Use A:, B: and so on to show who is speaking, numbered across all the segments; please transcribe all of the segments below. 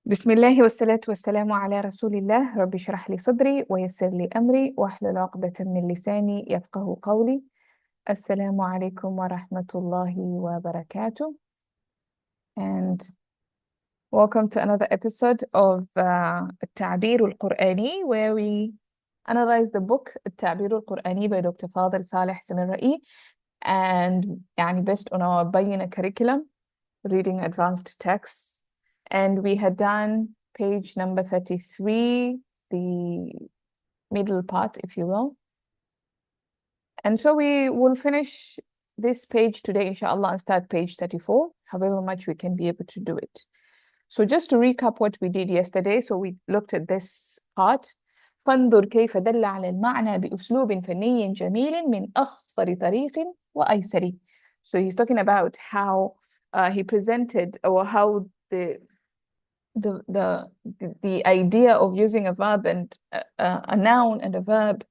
A: بسم الله والصلاة والسلام على رسول الله. رب اشرح لي صدري ويسر لي أمري واحلل عقدة من لساني يفقه قولي. السلام عليكم ورحمة الله وبركاته. And welcome to another episode of التعبير القرآني, where we analyze the book التعبير القرآني by Dr. Fadil Saleh Samirra'i, and based on our Bayyina curriculum, reading advanced texts. And we had done page number 33, the middle part, if you will. And so we will finish this page today, inshallah, and start page 34, however much we can be able to do it. So just to recap what we did yesterday, so we looked at this part. فانظر كيف دل على المعنى بأسلوب فني جميل من أخصر طريق وأيسر. So he's talking about how he presented, or how the idea of using a verb and a noun and a verb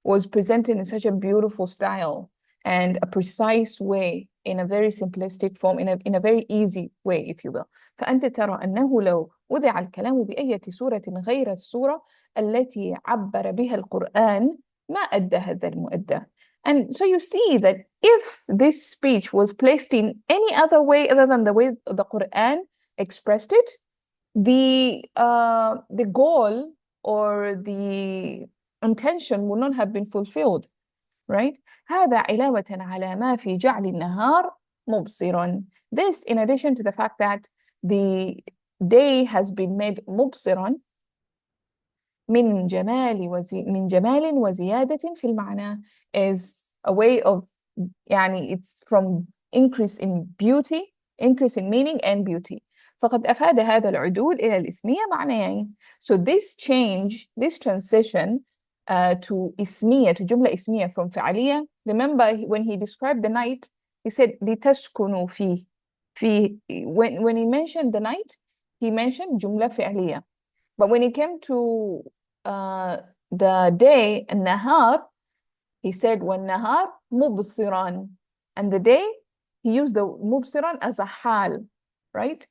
A: was presented in such a beautiful style and a precise way, in a very simplistic form, in a very easy way, if you will. فأنت ترى أنه لو وضع الكلام بأية صورة غير الصورة التي عبر بها القرآن ما أدى هذا المؤدى. And so you see that if this speech was placed in any other way other than the way the Quran expressed it, the goal or the intention would not have been fulfilled, right? هذا علاوة على ما في جعل النهار مبصرا. This, in addition to the fact that the day has been made مبصرا من جمال وزيادة في المعنى, is a way of, it's from increase in beauty, increase in meaning and beauty. فقد أفاد هذا العدول إلى الإسمية معنيين. So this change, this transition to إسمية, to جملة إسمية from فعلية. Remember when he described the night, he said لتسكنوا فيه. When he mentioned the night, he mentioned جملة فعلية. But when it came to the day, النهار, he said والنهار مبصرا. And the day, he used the مبصرا as a حال, right?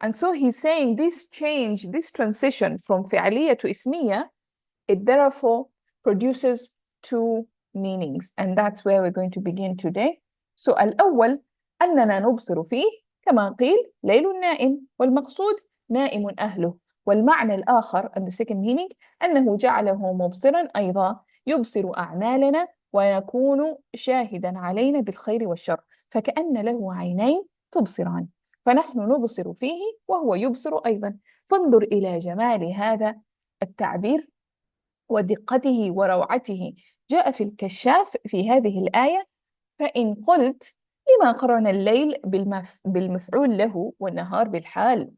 A: And so he's saying this change, this transition from فعلية to اسمية, it therefore produces two meanings. And that's where we're going to begin today. So الأول أننا نبصر فيه كما قيل ليل نائم, والمقصود نائم أهله. والمعنى الآخر, and the second meaning, أنه جعله مبصرا أيضا يبصر أعمالنا ويكون شاهدا علينا بالخير والشر, فكأن له عينين تبصران, فنحن نبصر فيه وهو يبصر أيضا. فانظر إلى جمال هذا التعبير ودقته وروعته. جاء في الكشاف في هذه الآية: فإن قلت لما قرن الليل بالمفعول له والنهار بالحال،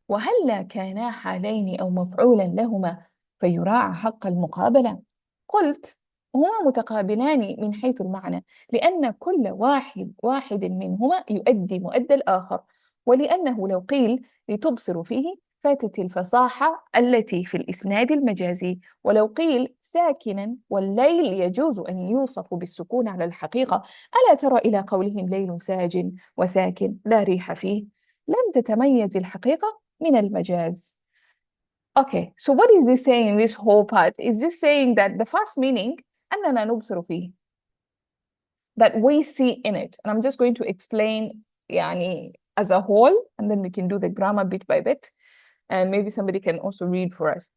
A: وهلا كانا حالين أو مفعولا لهما فيراعى حق المقابلة. قلت هما متقابلان من حيث المعنى، لأن كل واحد منهما يؤدي مؤدى الآخر، ولأنه لو قيل لتبصر فيه فاتت الفصاحة التي في الإسناد المجازي، ولو قيل ساكنا والليل يجوز أن يوصف بالسكون على الحقيقة. ألا ترى إلى قولهم ليل ساجن وساكن لا ريح فيه، لم تتميز الحقيقة من المجاز. Okay, so what is this saying in this whole part? Is this saying that the first meaning, أننا نبصر فيه, that we see in it. And I'm just going to explain as a whole, and then we can do the grammar bit by bit. And maybe somebody can also read for us.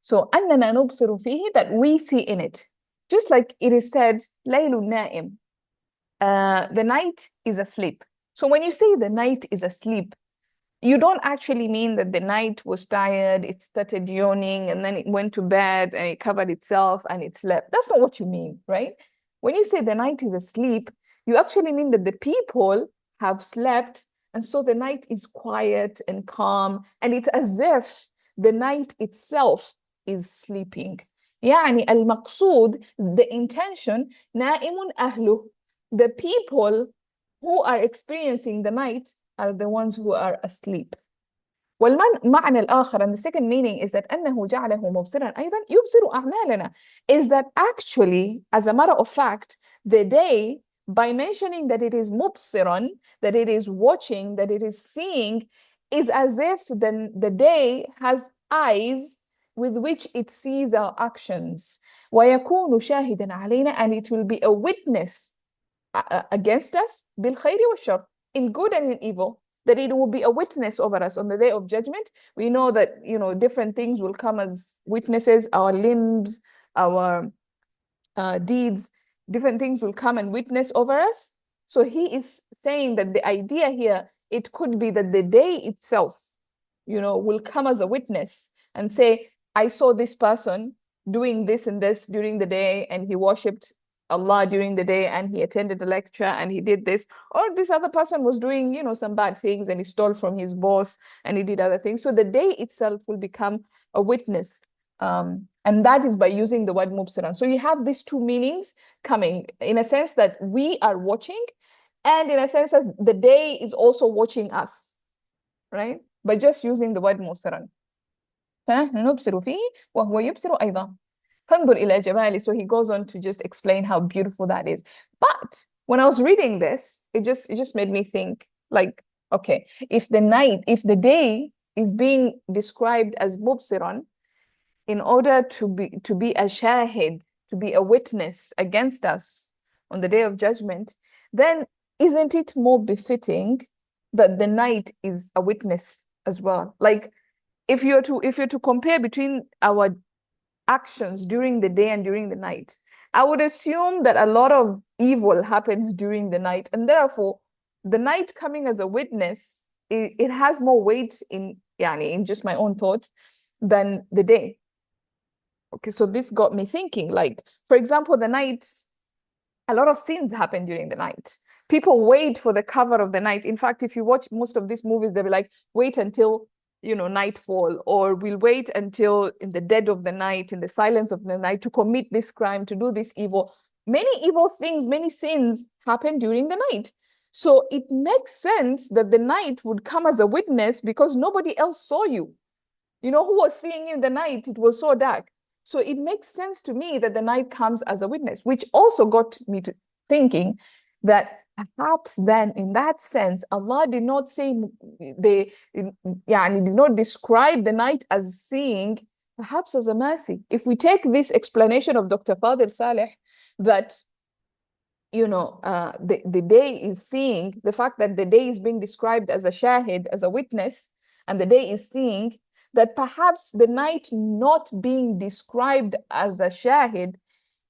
A: So أننا نبصر فيه, that we see in it. Just like it is said, ليل نائم, the night is asleep. So when you say the night is asleep, you don't actually mean that the night was tired, it started yawning, and then it went to bed and it covered itself and it slept. That's not what you mean, right? When you say the night is asleep, you actually mean that the people have slept, and so the night is quiet and calm, and it's as if the night itself is sleeping. يعني المقصود, the intention, نائم أهله, the people who are experiencing the night are the ones who are asleep. والمعنى الآخر, and the second meaning, is that أنه جعله مبصرا أيضا يبصر أعمالنا, is that actually, as a matter of fact, the day, by mentioning that it is مبصرا, that it is watching, that it is seeing, is as if the day has eyes with which it sees our actions. وَيَكُونُ شَاهِدًا عَلَيْنَا, and it will be a witness against us, بِالْخَيْرِ وَالشَّرِّ, in good and in evil, that it will be a witness over us on the day of judgment. We know that, you know, different things will come as witnesses, our limbs, our deeds, different things will come and witness over us. So he is saying that the idea here, it could be that the day itself, you know, will come as a witness and say, I saw this person doing this and this during the day, and he worshipped Allah during the day, and he attended a lecture and he did this. Or this other person was doing, you know, some bad things and he stole from his boss and he did other things. So the day itself will become a witness. And that is by using the word mubsiran. So you have these two meanings coming, in a sense that we are watching, and in a sense that the day is also watching us, right? By just using the word mubsiran. فنبصر فيه وهو يبصر أيضا. فانظر إلى جماله. So he goes on to just explain how beautiful that is. But when I was reading this, it just made me think, like, okay, if the day is being described as mubsiran, in order to be a shahid, to be a witness against us on the day of judgment, then isn't it more befitting that the night is a witness as well? Like, if you're to compare between our actions during the day and during the night, I would assume that a lot of evil happens during the night, and therefore the night coming as a witness, it has more weight in just my own thoughts than the day. Okay, so this got me thinking, like, for example, the night, a lot of sins happen during the night. People wait for the cover of the night. In fact, if you watch most of these movies, they'll be like, wait until, you know, nightfall, or we'll wait until in the dead of the night, in the silence of the night, to commit this crime, to do this evil. Many evil things, many sins happen during the night. So it makes sense that the night would come as a witness, because nobody else saw you. You know, who was seeing you in the night? It was so dark. So it makes sense to me that the night comes as a witness, which also got me to thinking that perhaps then, in that sense, Allah did not say, did not describe the night as seeing, perhaps as a mercy. If we take this explanation of Dr. Fadil Saleh, that, you know, the day is seeing, the fact that the day is being described as a shahid, as a witness, and the day is seeing, that perhaps the night not being described as a shahid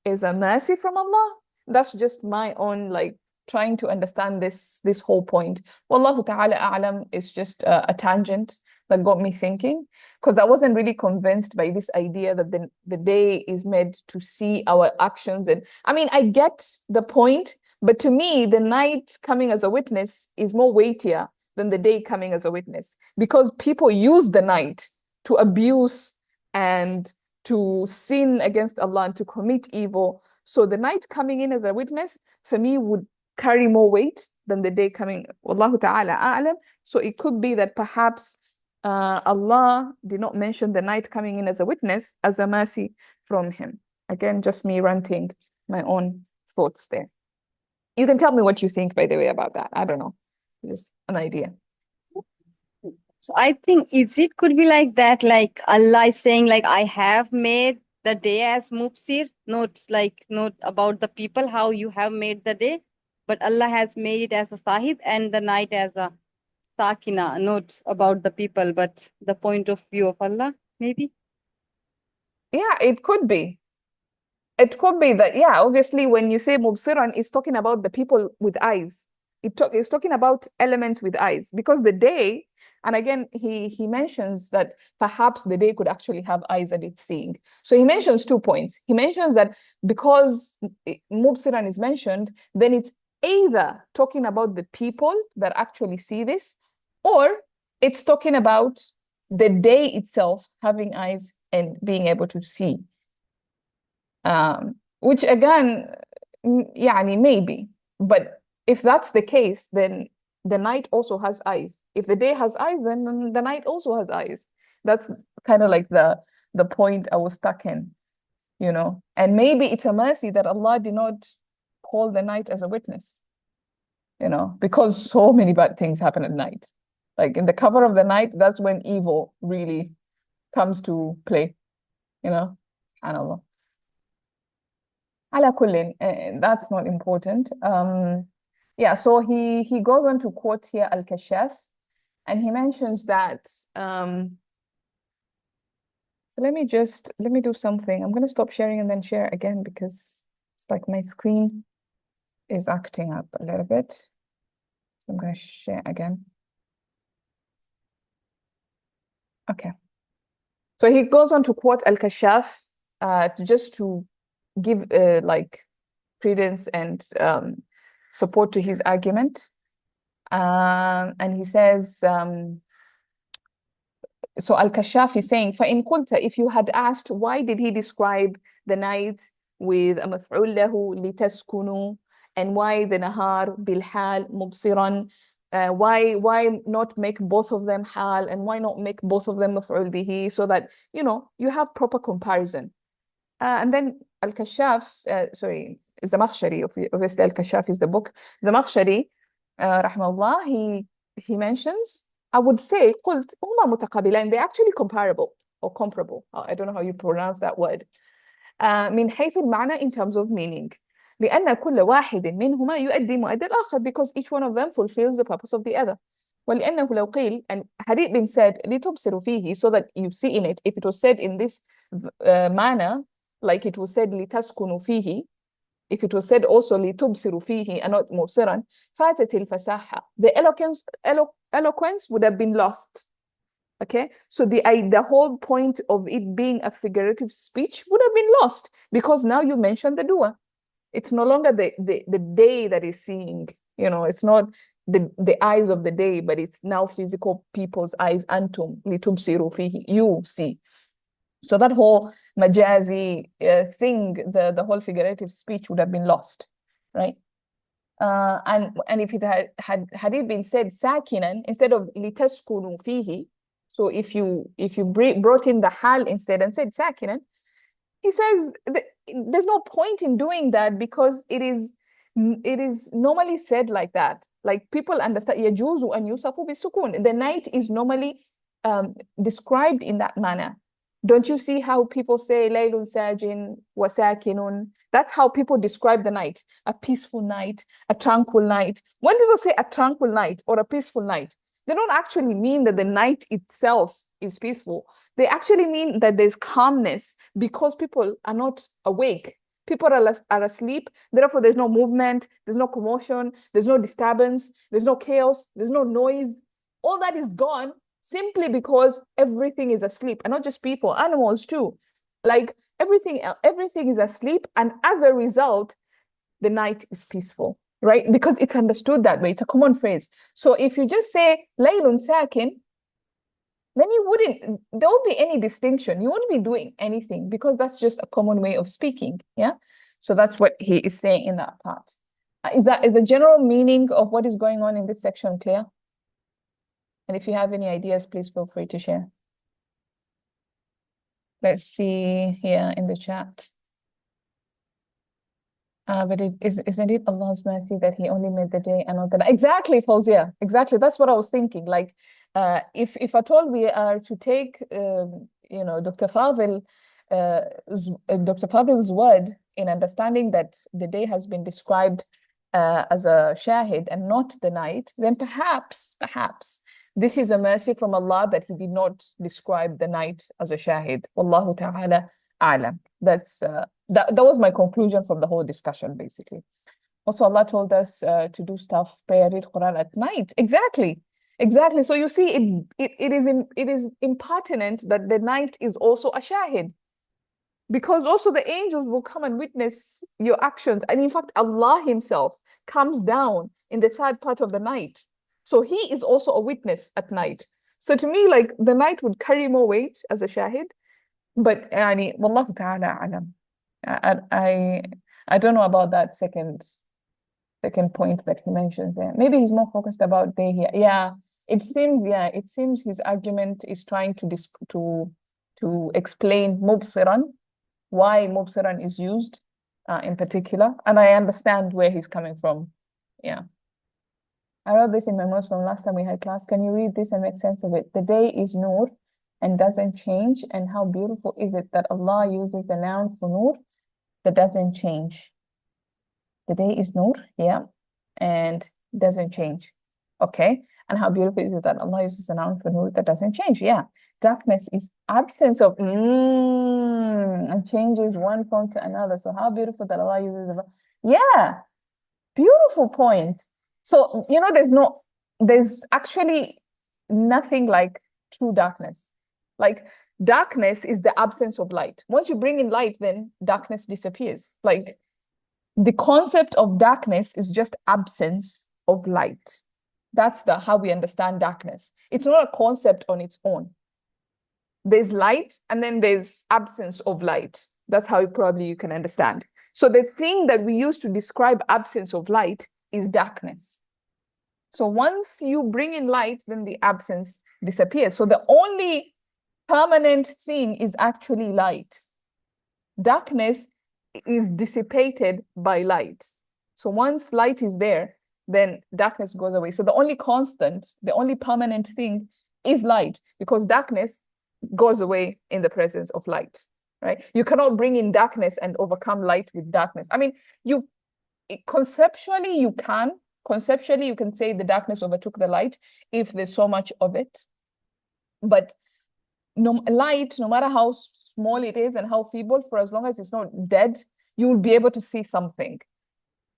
A: is a mercy from Allah. That's just my own, like, trying to understand this whole point. Wallahu ta'ala a'lam is just a tangent that got me thinking, because I wasn't really convinced by this idea that the day is made to see our actions. And I mean, I get the point, but to me, the night coming as a witness is more weightier than the day coming as a witness, because people use the night to abuse and to sin against Allah and to commit evil. So the night coming in as a witness, for me, would carry more weight than the day coming. Wallahu ta'ala a'lam. So it could be that perhaps Allah did not mention the night coming in as a witness as a mercy from him. Again, just me ranting my own thoughts there. You can tell me what you think, by the way, about that. I don't know. Just an idea.
B: So I think it could be like that, like Allah is saying, like, I have made the day as mubsir, not about the people, how you have made the day, but Allah has made it as a sahid and the night as a sakina, not about the people, but the point of view of Allah, maybe.
A: Yeah, it could be. It could be that, yeah, obviously when you say mubsiran, it's talking about the people with eyes. It's talking about elements with eyes, because the day, and again, he mentions that perhaps the day could actually have eyes that it's seeing. So he mentions 2 points. He mentions that because mubsiran is mentioned, then it's either talking about the people that actually see this, or it's talking about the day itself having eyes and being able to see. Which again, maybe. But if that's the case, then the night also has eyes. If the day has eyes, then the night also has eyes. That's kind of like the point I was stuck in, you know. And maybe it's a mercy that Allah did not call the night as a witness, you know, because so many bad things happen at night. Like in the cover of the night, that's when evil really comes to play, you know? SubhanAllah. Ala kullin, that's not important. Yeah, so he goes on to quote here Al-Kashaf, and he mentions that so let me do something. I'm gonna stop sharing and then share again because it's like my screen is acting up a little bit. So I'm gonna share again. Okay. So he goes on to quote Al-Kashaf just to give like credence and support to his argument. And he says, so Al-Kashaf is saying, فَإِن قُلْتَ, if you had asked, why did he describe the night with a مفعول له لتسكنوا, and why the nahar بالحال مبصرا, why not make both of them hal, and why not make both of them مفعول به, so that, you know, you have proper comparison. And then Al-Kashaf, sorry, Zamakhshari, obviously Al-Kashaf is the book. Zamakhshari, rahmahullah, he mentions, I would say, قلت هما متقابلان, they're actually comparable or comparable. I don't know how you pronounce that word. من حيث المعنى, in terms of meaning. لأن كل واحد منهما يؤدي مؤدي الآخر, because each one of them fulfills the purpose of the other. ولأنه لو قيل, and had it been said لتبصروا فيه, so that you see in it, if it was said in this manner, like it was said لتسكنوا فيه, if it was said also لتبصروا فيه and not مبصرا, فاتت الفساحة, the eloquence would have been lost. Okay, so the whole point of it being a figurative speech would have been lost, because now you mentioned the dua. It's no longer the day that is seeing, you know, it's not the eyes of the day, but it's now physical people's eyes. Antum litubsiru fihi, you see. So that whole majazi thing, the whole figurative speech would have been lost, right? And if it had it been said sakinan instead of litaskunu fihi, so if you brought in the hal instead and said sakinan, he says there's no point in doing that, because it is normally said like that. Like people understand yajuzu an yusafu bisukun. The night is normally described in that manner. Don't you see how people say laylun sajin wa sakinun? That's how people describe the night. A peaceful night, a tranquil night. When people say a tranquil night or a peaceful night, they don't actually mean that the night itself is peaceful. They actually mean that there's calmness because people are not awake. People are asleep. Therefore, there's no movement, there's no commotion, there's no disturbance, there's no chaos, there's no noise. All that is gone simply because everything is asleep, and not just people, animals too. Like everything is asleep, and as a result, the night is peaceful, right? Because it's understood that way. It's a common phrase. So if you just say laylun sakin, then there won't be any distinction. You won't be doing anything, because that's just a common way of speaking. Yeah. So that's what he is saying in that part. Is the general meaning of what is going on in this section clear? And if you have any ideas, please feel free to share. Let's see here in the chat. But isn't it Allah's mercy that He only made the day and not the night? Exactly, Fauzia. Exactly. That's what I was thinking. Like, if at all we are to take, you know, Dr. Fadil's word in understanding that the day has been described as a shahid and not the night, then perhaps this is a mercy from Allah that He did not describe the night as a shahid. Wallahu ta'ala a'lam. That's that was my conclusion from the whole discussion, basically. Also, Allah told us to do stuff, pray, read Quran at night. Exactly. So you see, it is impertinent that the night is also a shahid, because also the angels will come and witness your actions. And in fact, Allah Himself comes down in the third part of the night. So He is also a witness at night. So to me, like, the night would carry more weight as a shahid. But يعني والله تعالى أعلم. I don't know about that second point that he mentions there. Maybe he's more focused about day here. Yeah, it seems his argument is trying to explain mubsiran, why mubsiran is used in particular, and I understand where he's coming from. Yeah. I wrote this in my notes from last time we had class. Can you read this and make sense of it? The day is Noor and doesn't change. And how beautiful is it that Allah uses a noun for Noor that doesn't change? The day is Noor, yeah, and doesn't change. Okay. And how beautiful is it that Allah uses a noun for Noor that doesn't change? Yeah. Darkness is absence of and changes one form to another. So how beautiful that Allah uses yeah, beautiful point. So, there's actually nothing like true darkness. Like, darkness is the absence of light. Once you bring in light, then darkness disappears. Like, the concept of darkness is just absence of light. That's how we understand darkness. It's not a concept on its own. There's light and then there's absence of light. That's how probably you can understand. So the thing that we use to describe absence of light is darkness. So once you bring in light, then the absence disappears. So the only permanent thing is actually light. Darkness is dissipated by light. So once light is there, then darkness goes away. So the only constant, the only permanent thing is light, because darkness goes away in the presence of light, right? You cannot bring in darkness and overcome light with darkness. I mean, conceptually you can. Conceptually, you can say the darkness overtook the light if there's so much of it. But light, no matter how small it is and how feeble, for as long as it's not dead, you will be able to see something.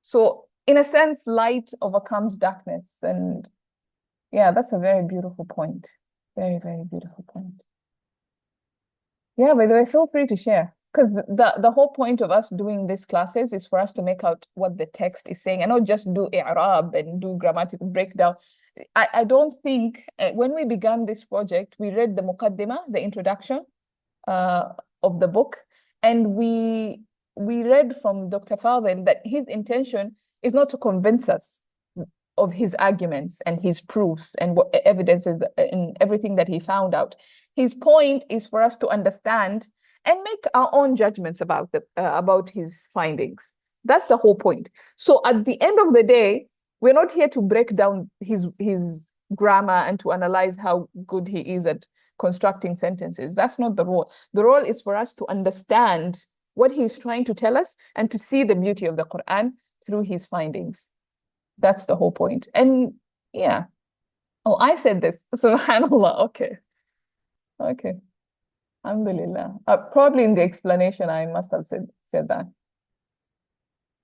A: So in a sense, light overcomes darkness. And yeah, that's a very beautiful point. Very, very beautiful point. Yeah, by the way, feel free to share. Because the whole point of us doing these classes is for us to make out what the text is saying and not just do i'rab and do grammatical breakdown. I don't think when we began this project, we read the muqaddimah, the introduction of the book, and we read from Dr. Fadel that his intention is not to convince us of his arguments and his proofs and what evidences and everything that he found out. His point is for us to understand and make our own judgments about his findings. That's the whole point. So at the end of the day, we're not here to break down his grammar and to analyze how good he is at constructing sentences. That's not the role. The role is for us to understand what he's trying to tell us and to see the beauty of the Quran through his findings. That's the whole point. And yeah. Oh, I said this. Subhanallah. Okay. Okay. Alhamdulillah. Probably in the explanation, I must have said that.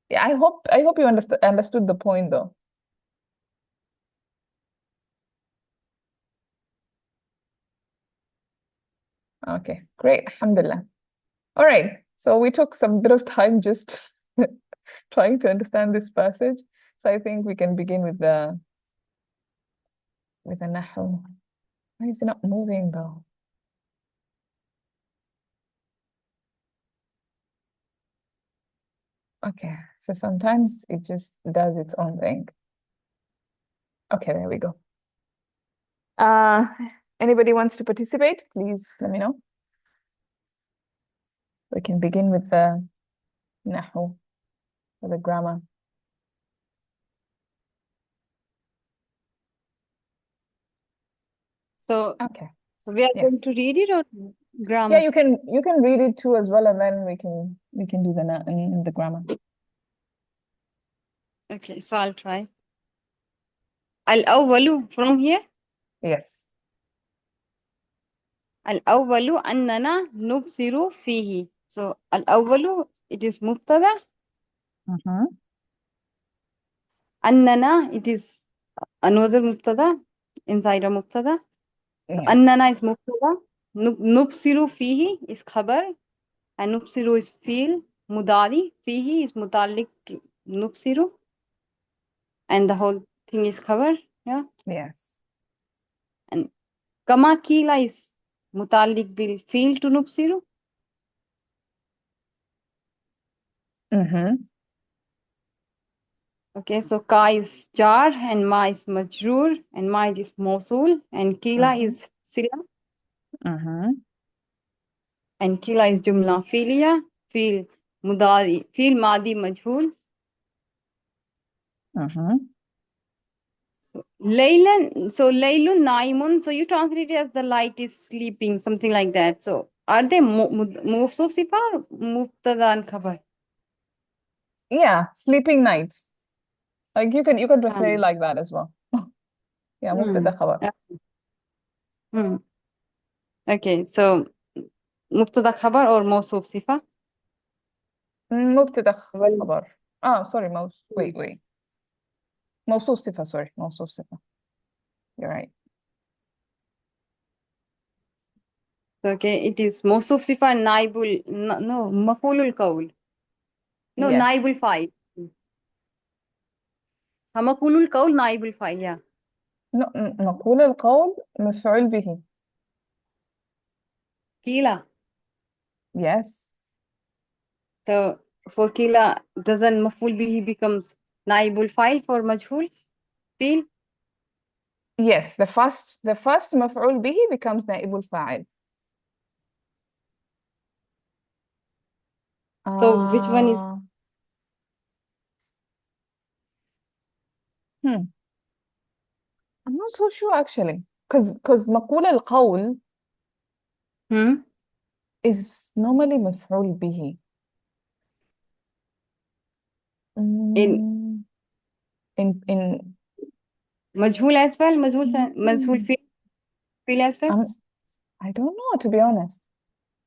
A: Yeah, I hope you understood the point though. Okay, great. Alhamdulillah. All right. So we took some bit of time just trying to understand this passage. So I think we can begin with the nahu. Why is it not moving though? Okay, so sometimes it just does its own thing. Okay, there we go. Anybody wants to participate? Please let me know. We can begin with the nahu, or the grammar.
B: So
A: Okay.
B: so we are going
A: Yes.
B: to read it or grammar?
A: Yeah, you can read it too as well, and then we can do the grammar.
B: Okay, so I'll try. Al-awwalu from here.
A: Yes.
B: Al-awwalu annana nubsiru fihi. So al-awwalu, it is mubtada. Annana, it is another mubtada inside a mubtada. So
A: Yes.
B: annana is mubtada. Nubsiru fihi is khabar. And nubsiru is fi'l. Mudari. Fihi is mutalik to nubsiru. And the whole thing is khabar. Yeah.
A: Yes.
B: And kama kila is mutalik bil fi'l to nubsiru. Okay, so ka is jar and ma is majroor and ma is mawsul and kila is sila and kila is jumla fi'liya, fi'l mudari, fi'l madi majhul. So Laylan, so Laylun Naimun, so you translate it as the light is sleeping, something like that. So are they Mawsuf Sifa or Mubtada and Khabar?
A: Yeah, sleeping nights. Like you can translate it
B: Um,
A: like that as well. Yeah,
B: hmm.
A: مبتدأ خبر.
B: Hmm. Okay, so Mubtada Khabar or Mawsuf Sifa?
A: مبتدأ
B: Well,
A: خبر. Sorry, wait. موصوف صفة, sorry. موصوف صفة. You're right.
B: okay, it is Mawsuf Sifa Naibul, no, Mafulul Qawl. No,
A: Yes.
B: Naibul Fa'il. Mafulul Qawl, Naibul Fa'il, yeah.
A: مقول القول مفعول به.
B: Kila.
A: Yes.
B: So for Kila, doesn't Maful Bihi becomes Naibul Fa'il for Majhul? Feel?
A: Yes, the first مفعول به becomes نائب الفاعل.
B: So which one is
A: Uh, hmm. I'm not so sure actually. Because مقول القول
B: hmm?
A: is normally مفعول به.
B: In
A: Mm, in
B: Majhul as well? Majhul
A: mm,
B: feel as well?
A: I don't know, to be honest.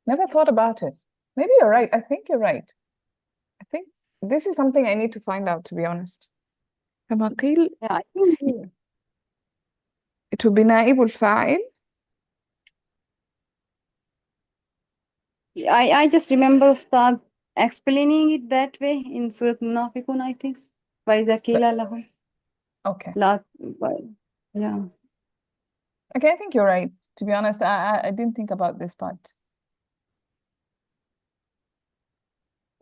A: Never thought about it. Maybe you're right. I think you're right. I think this is something I need to find out, to be honest. كما قيل
B: Yeah, I think
A: it will be نائب الفاعل.
B: I just remember Ustad explaining it that way in Surat Munafiqun, I think. وَإِذَا قِيلَ
A: But
B: لَهُمْ
A: okay.
B: لَا Yeah.
A: Okay, I think you're right. To be honest, I didn't think about this part.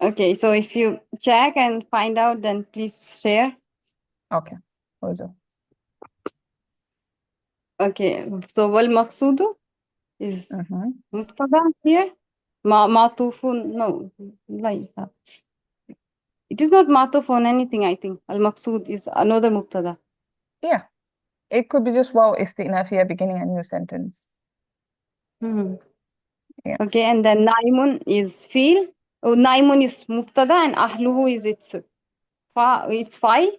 B: Okay, so if you check and find out, then please share.
A: Okay, will do.
B: Okay, so wal maqsudu is
A: Mm-hmm.
B: mubtada here. Ma'tufun, no, like that. It is not ma'tuf on anything, I think. Al maqsud is another mubtada.
A: Yeah, it could be just واو استئنافية beginning a new sentence.
B: Hmm.
A: Yeah.
B: Okay, and then naimun is feel. Oh, naimun is mubtada and ahluhu is its file.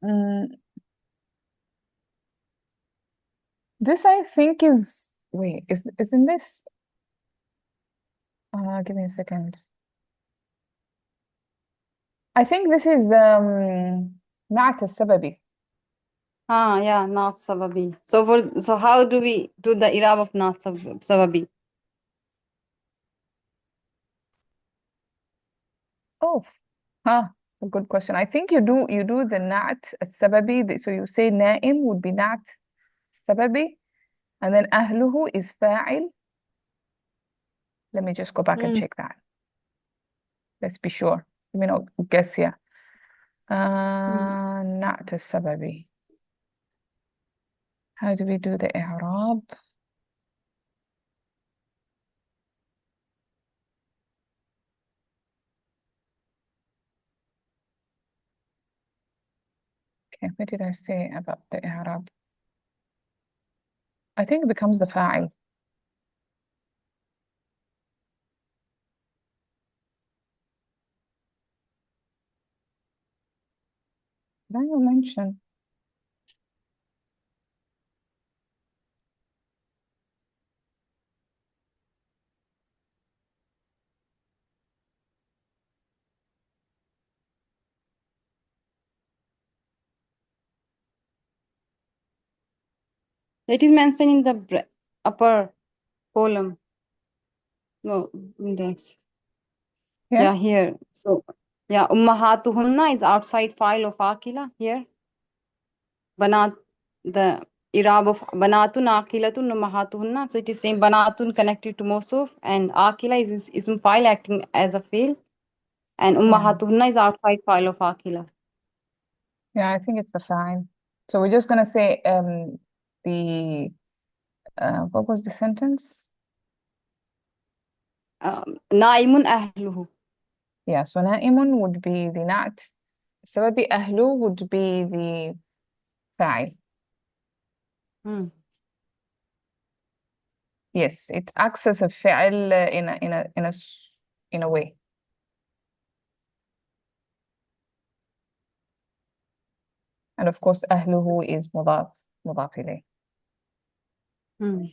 A: Mm, this I think is wait, isn't this? Give me a second. I think this is نعت السببي.
B: Yeah, not sababi. So how do we do the irab of not sababi?
A: Oh, a good question. I think you do the نعت السببي. So you say نائم would be نعت السببي, and then أهله is فاعل. Let me just go back and
B: Hmm.
A: check that. Let's be sure. Let me not guess here.
B: Hmm.
A: نعت السببي. How do we do the إعراب? Okay, what did I say about the إعراب? I think it becomes the فاعل. Did I mention?
B: It is mentioned in the upper column. No, index.
A: Yeah.
B: Yeah, here. So yeah, ummahatuhunna is outside file of akila here. Banat the irab of banatun aqilatun ummahatuhunna. So it is saying banatun connected to mosuf and akila is ism file acting as a fail. And
A: Yeah.
B: ummahatuhunna is outside file of akila.
A: Yeah, I think it's the fine. So we're just gonna say the what was the sentence?
B: Naimun ahluhu.
A: Yeah, so نائم would be the نعت. السبب أهله would be the فاعل.
B: Hmm.
A: Yes, it acts as a فعل in a way. And of course أهله is مضاف إليه.
B: Hmm.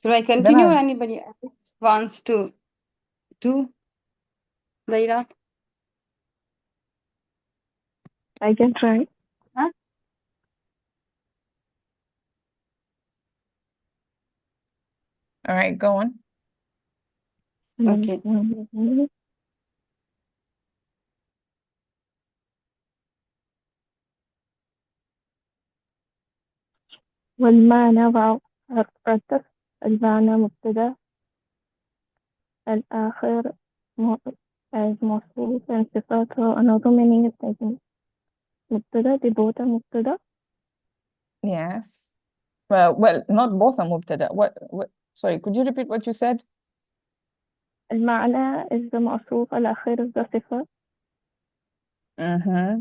B: Should I
A: Then
B: continue or anybody else wants to do, Zaira?
C: I can try.
B: Huh?
A: all right, go on.
B: Okay.
C: والمعنى عطف المعنى مبتدأ الآخر as موصوف and صفاته another meaning is taken مبتدأ they both are مبتدأ.
A: Yes. Well, not both are مبتدأ. What? Sorry, could you repeat what you said?
C: المعنى is the موصوف الآخر is the صفة.
A: Mm-hmm.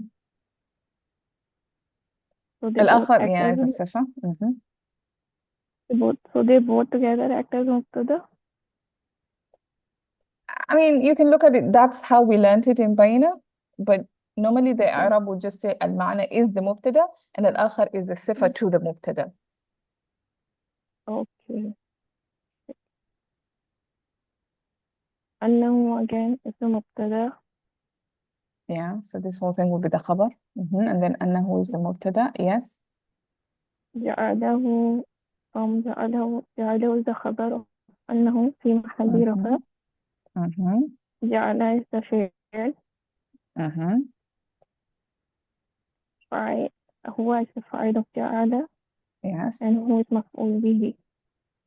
C: So they both
A: الآخر,
C: act
A: yeah,
C: as
A: is الصفة. Mm-hmm.
C: they both together act as مبتدأ.
A: I mean, you can look at it, that's how we learned it in Baina, but normally the
C: Okay.
A: Arab would just say المعنى is the مبتدأ and الآخر is the صفة to the مبتدأ.
C: Okay. أنه again is the مبتدأ.
A: Yeah, so this whole thing will be the خبر. And then أنه is the مبتدأ, yes.
C: جعله is the خبر أنه في محل رفع.
A: Mm-hmm.
C: جعل is the فعل.
A: Mm-hmm.
C: فاعل هو is the فاعل of جعل
A: Yes.
C: and هو is مفعول به.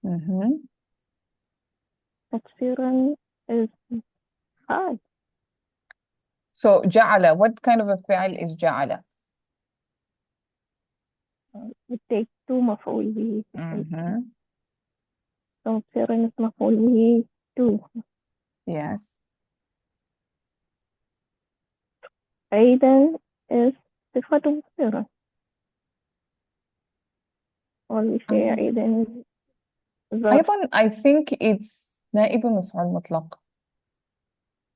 A: Mm-hmm.
C: تفسيرا is حال.
A: So جعل, what kind of a فعل is جعل?
C: It takes two مفعول به.
A: Mm-hmm.
C: تفسيرا is مفعول به two.
A: Yes.
C: عيدا is صفة مفسرة. or we say عيدا is ظرف.
A: أيضا I think it's نائب مفعول مطلق.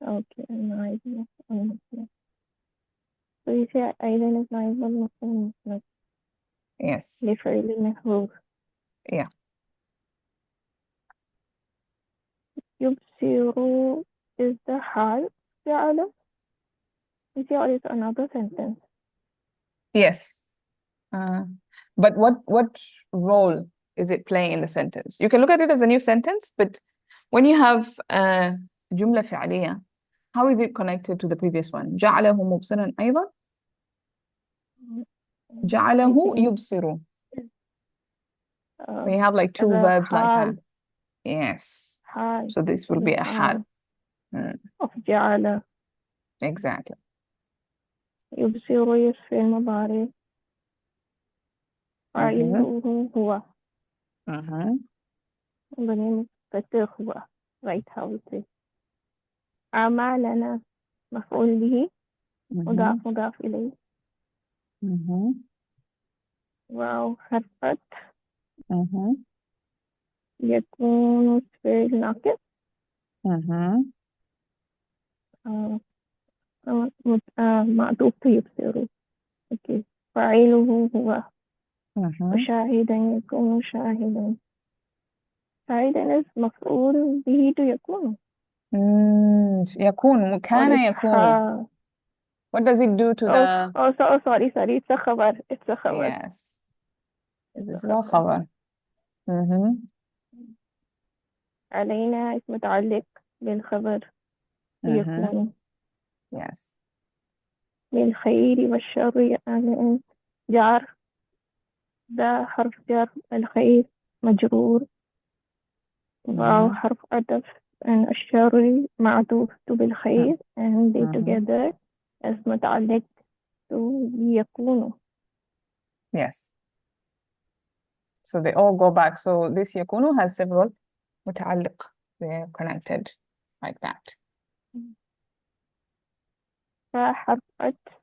C: Okay, نائب مفعول مطلق. So you say عيدا is نائب مفعول مطلق
A: Yes.
C: لفعل محذوف.
A: Yeah.
C: يبصر is the حال فعل. يبصر is another sentence.
A: Yes. But what role is it playing in the sentence? You can look at it as a new sentence, but when you have جملة فعلية, how is it connected to the previous one? جعله مبصرا أيضا. جعله يبصر. We have like two verbs like that. Yes.
C: حال.
A: So this will be a حال.
C: of جعل.
A: Exactly.
C: يبصر يصفي المضارع. فاعله هو. The name is فتح هو. Right how we say. أعمالنا مفعول به. مضاف إليه. واو حرفت. يكون فعل ناقص. معطوف يبصر. Okay. فاعله هو. وشاهدا يكون شاهدا. شاهدا is مفعول به يكون.
A: يكون كان يكون. What does it do to the...
C: sorry. It's a خبر. It's a خبر.
A: Yes. This is a خبر.
C: علينا اسم متعلق بالخبر يكون.
A: Yes.
C: للخير والشر يعني جار. ده حرف جر. الخير مجرور. واو حرف عطف. and الشر معطوف بالخير and they together as متعلق to يكون.
A: Yes. So they all go back. So this يكون has several متعلق. they're connected like that.
C: حرف عطف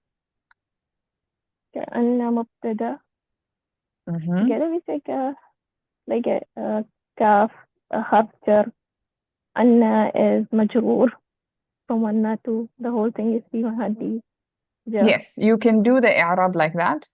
C: كأنه مبتدأ. Okay, let me take like a كاف حرف جر. أن is مجرور from أن to the whole thing is في محل جر.
A: Yes, you can do the i'rab like that.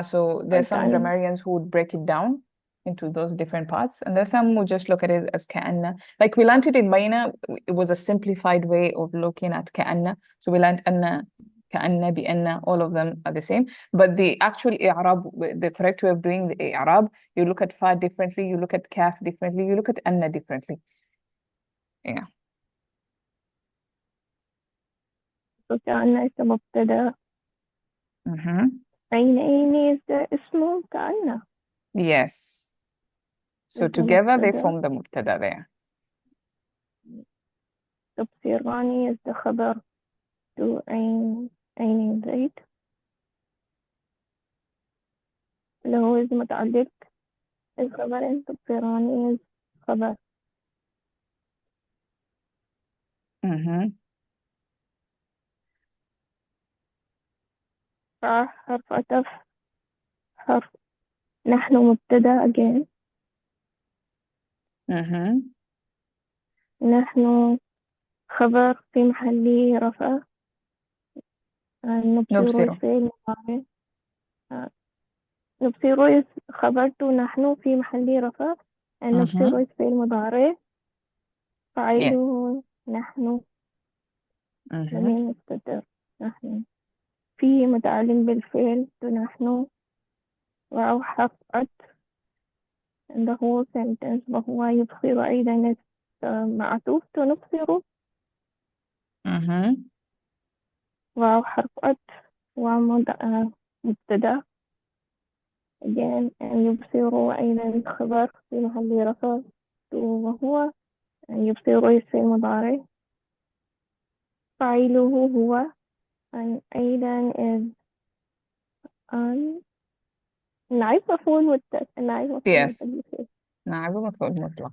A: So there's some
C: Okay.
A: grammarians who would break it down into those different parts, and there's some who just look at it as كأن. Like we learned it in Baina, it was a simplified way of looking at كأن. So we learned أن, كأن, بأن, all of them are the same. But the actual i'rab, the correct way of doing the i'rab, you look at fa differently, you look at kaf differently, you look at anna differently. Yeah.
C: So كأن is مبتدأ. عين is the اسم كأن.
A: Yes. So
C: Is the
A: together they
C: مبتدأ.
A: form the mubtada there.
C: تبصراني is the خبر to عين زيد. اللي هو is متعلق الخبر تبصراني is خبر. حرف عطف حرف نحن مبتدأ again. نحن خبر في محل رفع. نبصر فعل مضارع. نبصر خبرت نحن في محل رفع. نبصر فعل مضارع. فاعله نحن ضمير مستتر. نحن في متعلق بالفعل نحن واو حرف عطف and the whole sentence وهو يبصر أيضا معطوف نبصر واو حرف عطف ومبتدأ again and يبصر أيضا خبر في محل رفع وهو يبصر اسم المضارع. فاعله هو and أيضا is نائب مفعول مطلق. نائب مفعول مطلق.
A: نائب مفعول مطلق.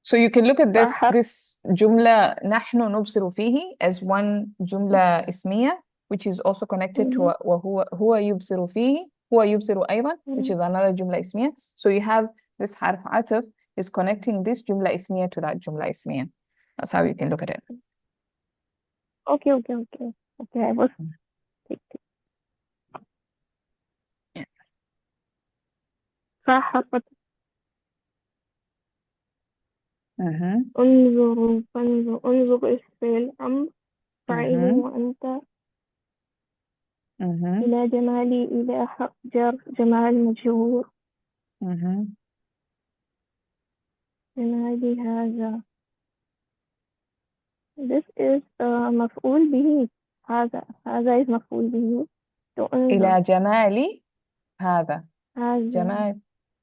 A: So you can look at this جملة نحن نبصر فيه as one جملة اسمية which is also connected to وهو هو يبصر فيه هو يبصر أيضا which is another جملة اسمية. So you have this حرف عطف is connecting this جملة اسمية to that جملة اسمية. That's how you can look at it.
C: Okay. I was حرف انظر انظر اسفل أمر فاعله وأنت. إلى جمالي إلى حق جر جمال مجرور. جمالي هذا this is مفعول به. هذا is مفعول به.
A: إلى جمالي هذا. جمال.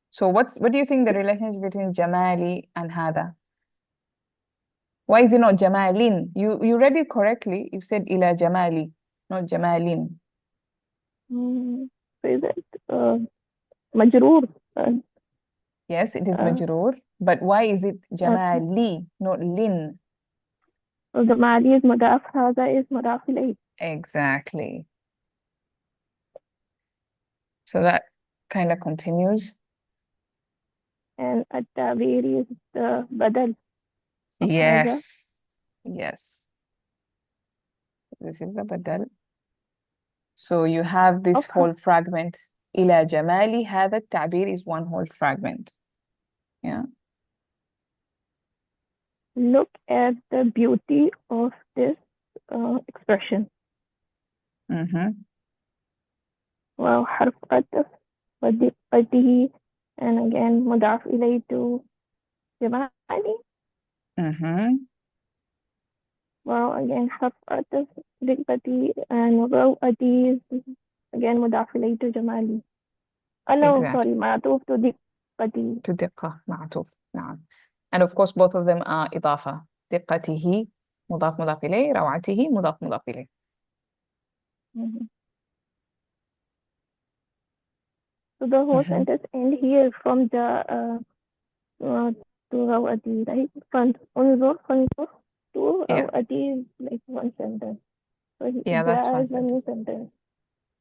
A: So what do you think the relationship between Jamali and Hada? Why is it not Jamalin? You read it correctly. You said Ila Jamali, not Jamalin.
C: So is it Majroor?
A: Yes, it is Majroor. But why is it Jamali, not Lin?
C: So the Mali is Mudaf, Hada is Mudaf ilayh.
A: Exactly. So that kind of continues.
C: And At-Tabir is the Badal.
A: Yes. Yes. This is the Badal. So you have this whole fragment. إلى جمالي هذا التعبير is one whole fragment. Yeah.
C: Look at the beauty of this expression. وحرف عطف ودقته and again مضاف إليه to جمالي. Well, again حرف عطف دقتي and روعتي again مضاف إليه to جمالي. No, sorry, معطوف to دقتي.
A: To دقة معطوف. نعم. And of course both of them are إضافة. دقته مضاف مضاف إليه، روعته مضاف مضاف إليه.
C: So the whole sentence end here from the to روأتي, right? انظر فانظر to
A: Yeah.
C: روأتي is like one sentence. So
A: Yeah, that's
C: جاء
A: one
C: is a new
A: sentence.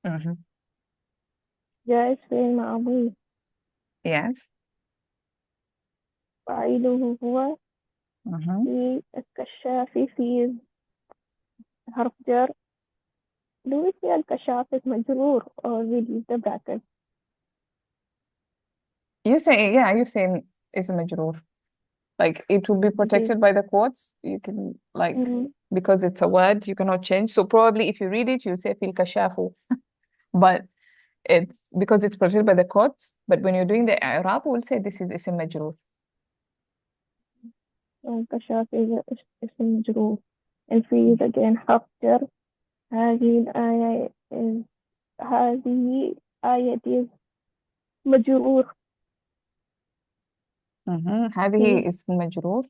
C: sentence. جاء is فعل ماضي.
A: Yes.
C: فاعله هو. في الكشاف في حرف جر. Do we say الكشاف is مجرور or we leave the bracket?
A: You say, yeah, you say is مجرور. Like it will be protected by the quotes. You can like because it's a word you cannot change. So probably if you read it, you say في الكشاف. But it's because it's protected by the quotes. But when you're doing the i'rab, we'll say this is اسم مجرور.
C: الكشاف is اسم مجرور. And في again حرف جر. هذه الآية is هذه آية is مجرور.
A: هذه اسم مجرور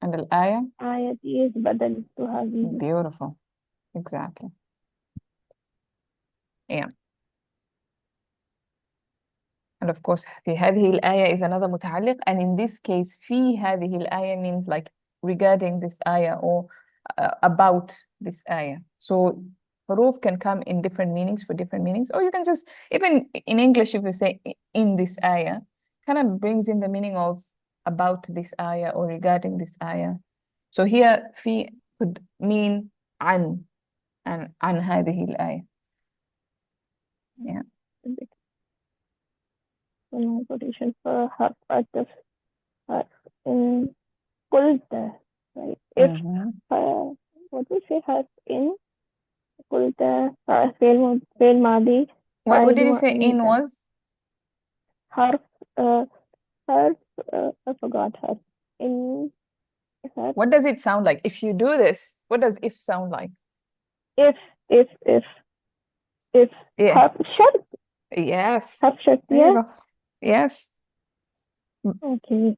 A: and الآية
C: آية is بدل to هذه.
A: beautiful. Exactly. Yeah. And of course في هذه الآية is another متعلق, and in this case في هذه الآية means like regarding this ayah or about this ayah. So huruf can come in different meanings for different meanings, or you can just, even in English, if you say in this ayah, kind of brings in the meaning of about this ayah or regarding this ayah. So here في could mean عن and عن هذه الآية. Yeah.
C: Quotation for حرف عطف حرف in قلت, right? If what we say حرف in قلت فعل ماضي.
A: What did you say in was?
C: حرف I forgot حرف in.
A: What does it sound like? If you do this, what does if sound like?
C: If
A: Yeah.
C: حرف شرط.
A: Yes.
C: حرف شرط.
A: There you go. Yes.
C: Okay.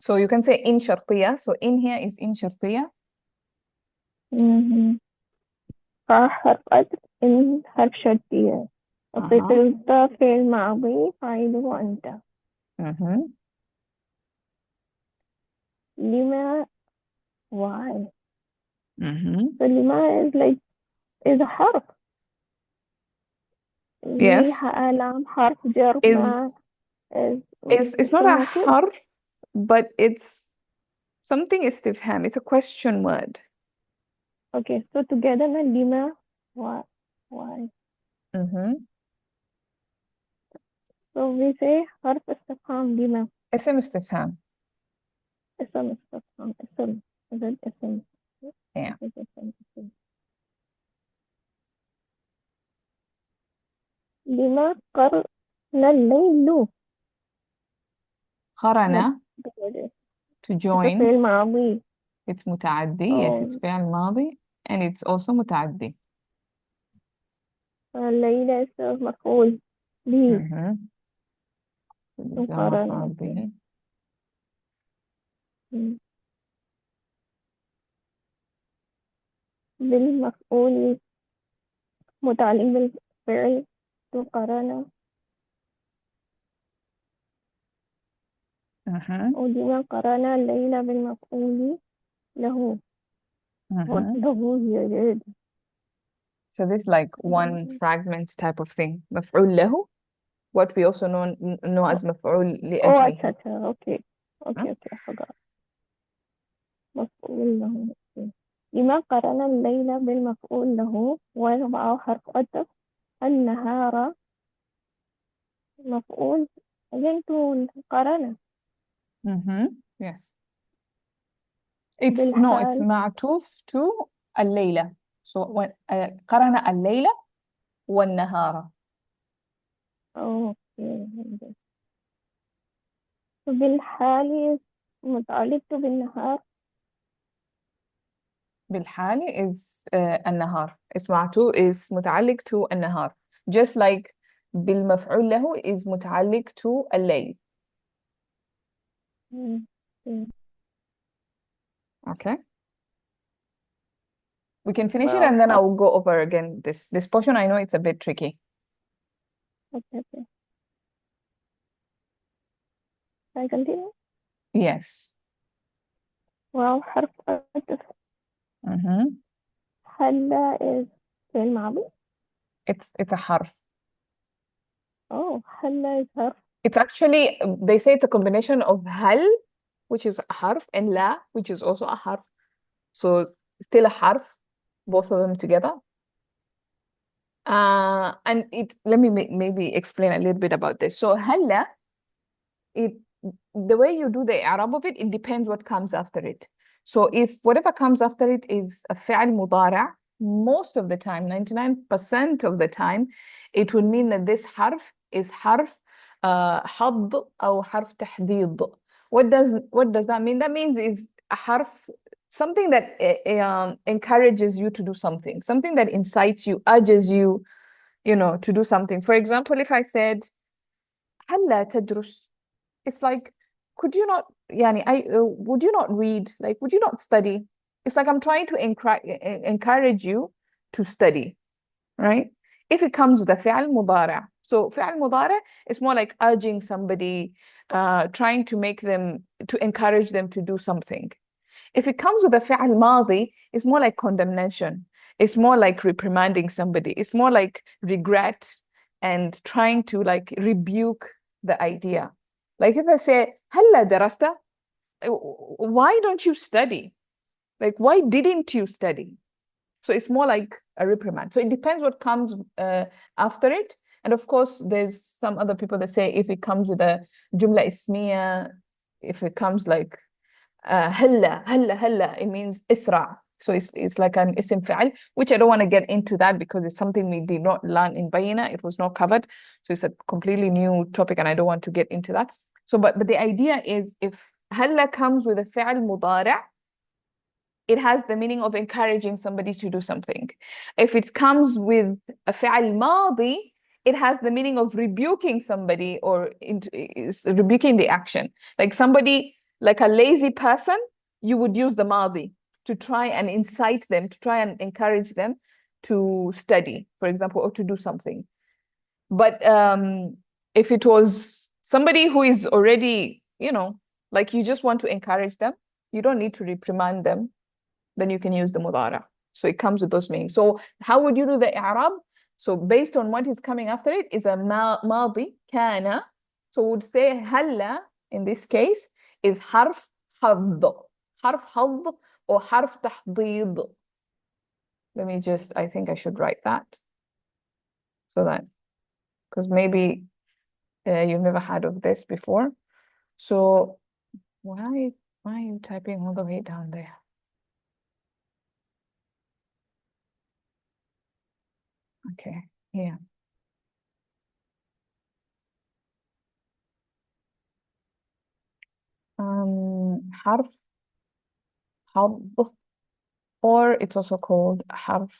A: So you can say in شرطية. So in here is in شرطية.
C: حرف عطف in حرف شرطية. قلت فعل ماضي فاعله أنت. لما, why? So لما is like is a حرف.
A: Yes.
C: لام حرف جر ما
A: it's not a حرف, but it's something استفهام. It's a question word.
C: Okay, so together na lima, why? So we say حرف استفهام لما.
A: اسم استفهام.
C: اسم استفهام. اسم. Is it اسم?
A: Yeah.
C: اسم. لما قرن الليل.
A: قرن to join.
C: فعل ماضي.
A: It's متعدي. Yes, it's فعل ماضي and it's also متعدي.
C: الليلة is مفعول به.
A: مفعول به.
C: بالمفعول متعلق بالفعل مقارنة. ولما قرنا الليل بالمفعول له. له here.
A: So this is like one fragment type of thing. مفعول له, what we also know as مفعول لأجله.
C: Okay, I forgot. مفعول له. لما قرنا الليل بالمفعول له ويضع حرف عطف. النهار مفعول again to قرنا.
A: Yes. It's معطوف to الليلة. So when قرن الليلة والنهار.
C: Okay. بالحال متعلق بالنهار.
A: بالحال is النهار. اسم معطوف is متعلق to النهار. Just like بالمفعول له is متعلق to الليل. Okay. We can finish it and then I will go over again this portion. I know it's a bit tricky.
C: Okay. Can I continue?
A: Yes.
C: Well, حرف عطف. هلا is فعل ماضي.
A: It's a حرف.
C: Oh, هلا is حرف.
A: It's actually, they say it's a combination of hal, which is a حرف, and la, which is also a حرف. So still a حرف, both of them together. And let me maybe explain a little bit about this. So هلا, the way you do the i'rab of it depends what comes after it. So if whatever comes after it is a فعل مضارع, most of the time, 99% of the time, it will mean that this حرف is حرف حض أو حرف تحديد. What does that mean? That means is a حرف, something that encourages you to do something that incites you, urges you, to do something. For example, if I said هلا تدرس, it's like, could you not, would you not read? Like, would you not study? It's like I'm trying to encourage you to study, right? If it comes with a فعل مضارع, so فعل مضارع is more like urging somebody, trying to encourage them to do something. If it comes with a فعل ماضي, it's more like condemnation. It's more like reprimanding somebody. It's more like regret and trying to like rebuke the idea. Like if I say, هلا درست? Why don't you study? Like, why didn't you study? So it's more like a reprimand. So it depends what comes after it. And of course, there's some other people that say if it comes with a jumla ismiya, if it comes like هلا هلا, it means isra. So it's like an isim fi'al, which I don't want to get into that because it's something we did not learn in Bayina. It was not covered. So it's a completely new topic and I don't want to get into that. So, but the idea is if هلا comes with a fi'al مضارع, it has the meaning of encouraging somebody to do something. If it comes with a fi'al ماضي, it has the meaning of rebuking somebody or rebuking the action. Like somebody, like a lazy person, you would use the madi to try and incite them, to try and encourage them to study, for example, or to do something. But if it was somebody who is already, like you just want to encourage them, you don't need to reprimand them, then you can use the mudara. So it comes with those meanings. So how would you do the i'rab? So based on what is coming after it is a madi, kana. So we would say halla in this case is harf hadd. Harf hadd or harf tahdid. Let me just, I think I should write that. So that, because maybe you've never heard of this before. So why are you typing all the way down there? Okay, here. حرف حض, or it's also called حرف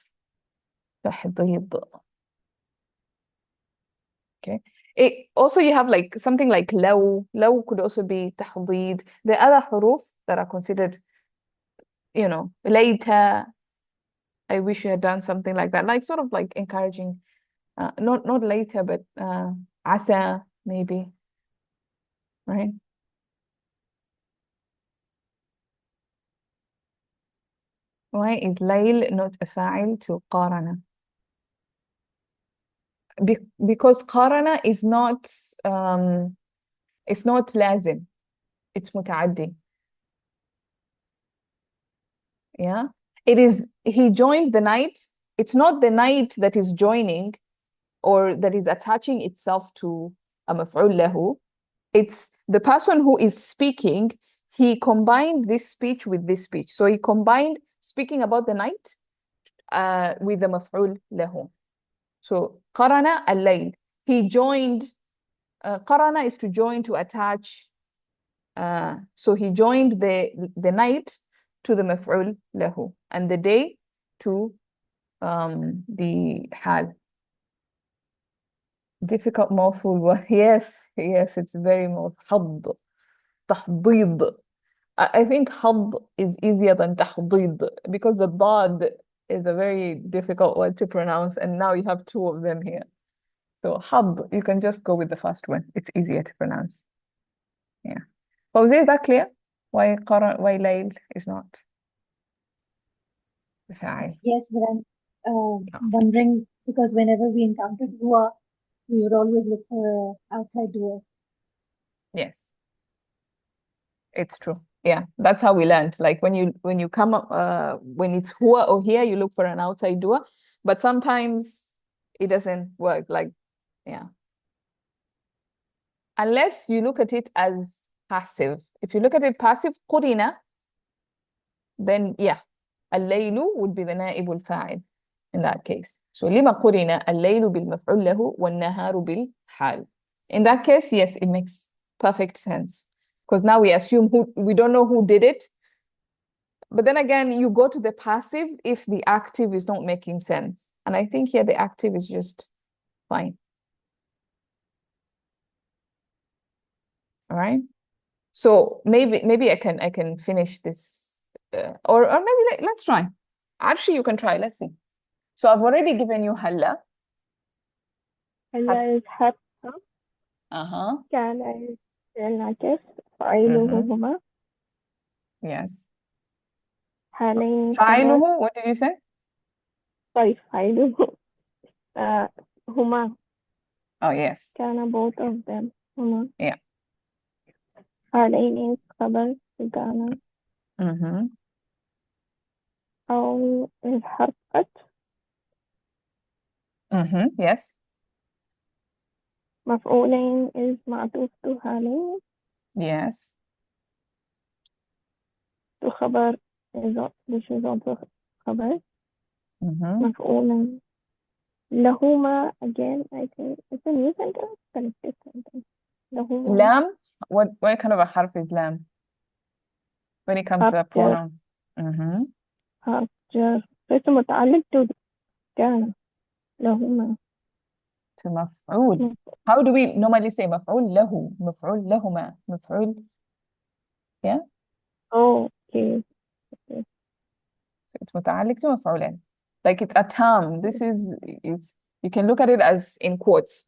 A: تحضيض. Okay. It also, you have like something like لو could also be تحضيض. The other حروف that are considered, later, I wish you had done something like that, like sort of like encouraging, not later, but عسى maybe, right? Why is ليل not a فاعل to قارن? Because قارن is not it's not لازم, it's متعدي. Yeah, it is, he joined the night. It's not the night that is joining or that is attaching itself to a مفعول له. It's the person who is speaking. He combined this speech with this speech. So he combined speaking about the night with the مفعول له. So قرن الليل. He joined, قرن is to join, to attach. So he joined the night to the مفعول له and the day to the حال. Difficult mouthful. Yes, it's very mouthful. حض, تحضيض. I think حض is easier than تحضيض because the ضاد is a very difficult word to pronounce, and now you have two of them here. So حض, you can just go with the first one. It's easier to pronounce. Yeah. Fawzi, is that clear? Why Layl is not فاعل?
D: Yes, but I'm wondering because whenever we encountered dua, we would always look for outside dua.
A: Yes, it's true. Yeah, that's how we learned. Like when you come up when it's huwa or here, you look for an outside dua, but sometimes it doesn't work. Like, yeah. Unless you look at it as passive. If you look at it passive, قرن, then yeah, الليل would be the نائب الفاعل in that case. So لما قرن الليل بالمفعول له والنهار بالحال. In that case, yes, it makes perfect sense. Because now we assume we don't know who did it. But then again, you go to the passive if the active is not making sense. And I think here the active is just fine. All right. So maybe I can finish this, or maybe let's try. Actually, you can try. Let's see. So I've already given you halla.
C: هلا is حرف
A: Uh-huh.
C: كان is الناقص فاعله هما
A: Yes.
C: حالين
A: فاعله,
C: خبر
A: what did you say?
C: طيب فاعله هما
A: Oh, yes.
C: كان both of them هما
A: Yeah.
C: حالين خبر كان
A: Mm-hmm.
C: أو is حرف قد
A: Mm-hmm. Yes.
C: مفعولين is معطوف to حالين
A: Yes.
C: to خبر this is also خبر
A: Mm-hmm.
C: مفعول لهما again I think it's a new sentence connected sentence لهما
A: Lam, what kind of a harf is lam when it comes to the
C: حرف جر
A: pronoun? Mm-hmm.
C: حرف جر بس متعلق to كان لهما
A: To مفعول. How do we normally say مفعول له, مفعول لهما, مفعول? Yeah.
C: okay
A: So it's متعلق to مفعولين. Like it's a term. It's you can look at it as in quotes.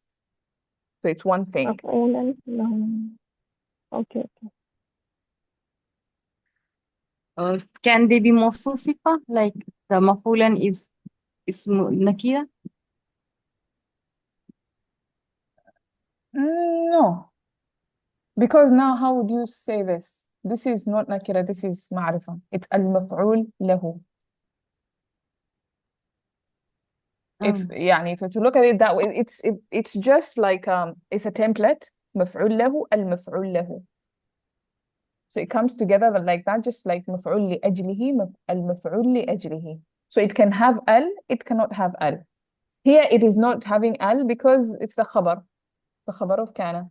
A: So it's one thing.
C: مفعولا لهما okay
B: Or can they be موصوف صفة like the مفعولا is اسم نكرة?
A: No. Because now how would you say this? This is not nakira, this is ma'rifa. It's al-maf'ul lahu. If to look at it that way, it's just like it's a template. مفعول له, al-maf'ul lahu. So it comes together like that, just like مفعول لأجله, al-maf'ul لأجله. So it can have al, it cannot have al. Here it is not having al because it's the khabar of kana.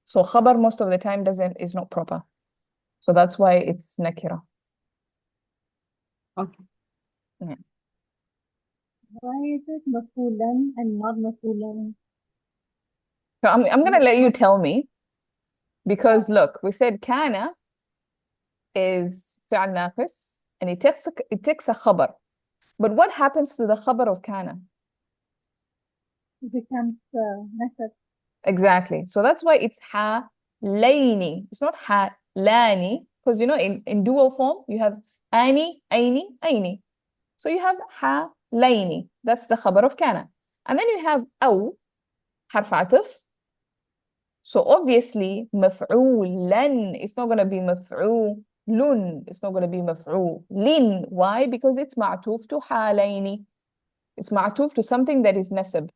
A: So khabar most of the time is not proper. So that's why it's nakira.
B: Okay.
A: Yeah.
D: Why is it mafulan and not mafulan?
A: So I'm gonna let you tell me, because look, we said kana is فعل ناقص and it takes a khabar. But what happens to the khabar of kana?
D: It becomes nasab.
A: Exactly. So that's why it's ha layni. It's not ha lani, because in dual form you have ani, aini, aini. So you have ha layni. That's the khabar of kana. And then you have aw, harf ataf. So obviously مفعولا, it's not going to be مفعول. It's not going to be مفعول. Why? Because it's معطوف to حالين. It's معطوف to something that is nasab.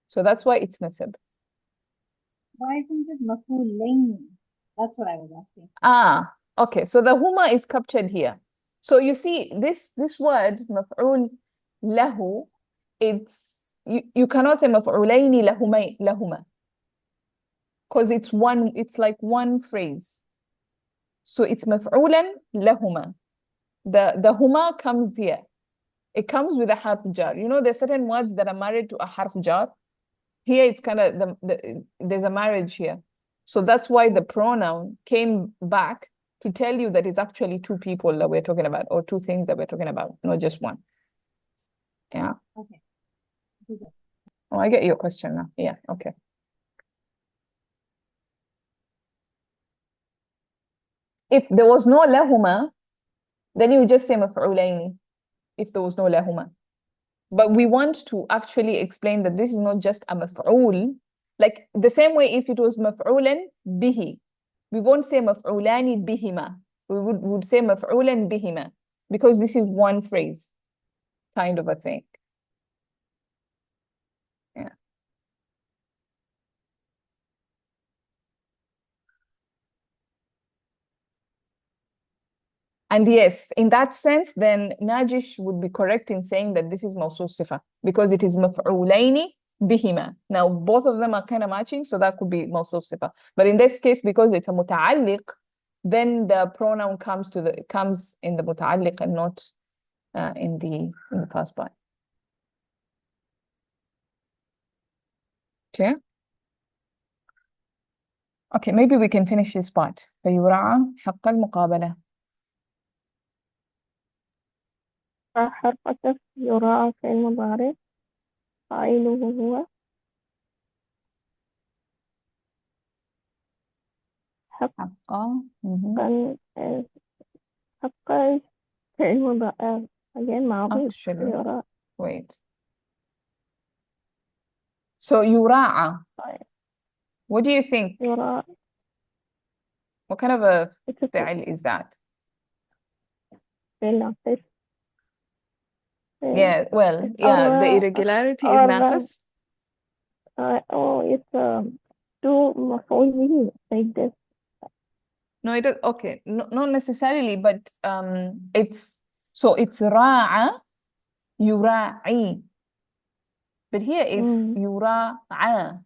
A: So that's why it's nasab.
D: Why isn't it mafulain? That's what I was asking.
A: Okay. So the huma is captured here. So you see this word مفعول له, you cannot say مفعولين لهما. Because it's like one phrase. So it's مفعولا لهما. The huma comes here. It comes with a harf jar. There's certain words that are married to a harf jar. Here it's kind of there's a marriage here. So that's why the pronoun came back to tell you that it's actually two people that we're talking about, or two things that we're talking about, not just one. Yeah.
D: Okay.
A: Oh, I get your question now. Yeah. Okay. if there was no lahuma, then you would just say maf'ulaini if there was no lahuma. But we want to actually explain that this is not just a maf'ul. Like the same way if it was maf'ulan bihi, we won't say maf'ulani bihima. We would say maf'ulan bihima because this is one phrase kind of a thing. Yeah. And yes, in that sense, then Najish would be correct in saying that this is mawsuf sifa because it is maf'ulaini bihima. Now, both of them are kind of matching, so that could be mawsuf sifa. But in this case, because it's a muta'alliq, then the pronoun comes in the muta'alliq and not in the past part. Clear? Okay, maybe we can finish this part. فيراعى حق المقابلة.
C: حرف عطف يراعى في المضارع فاعله هو
A: حقا.
C: حقا في المضارع again ماضي
A: Actually,
C: يراعى
A: wait. So يراعى. What do you think?
C: يراعى.
A: What kind of a فعل is that? Yeah, well, yeah, the irregularity is ناقص.
C: It's two مفعول به like this.
A: No, it is okay. No, not necessarily, but it's راعى يراعي, but here it's يراعى.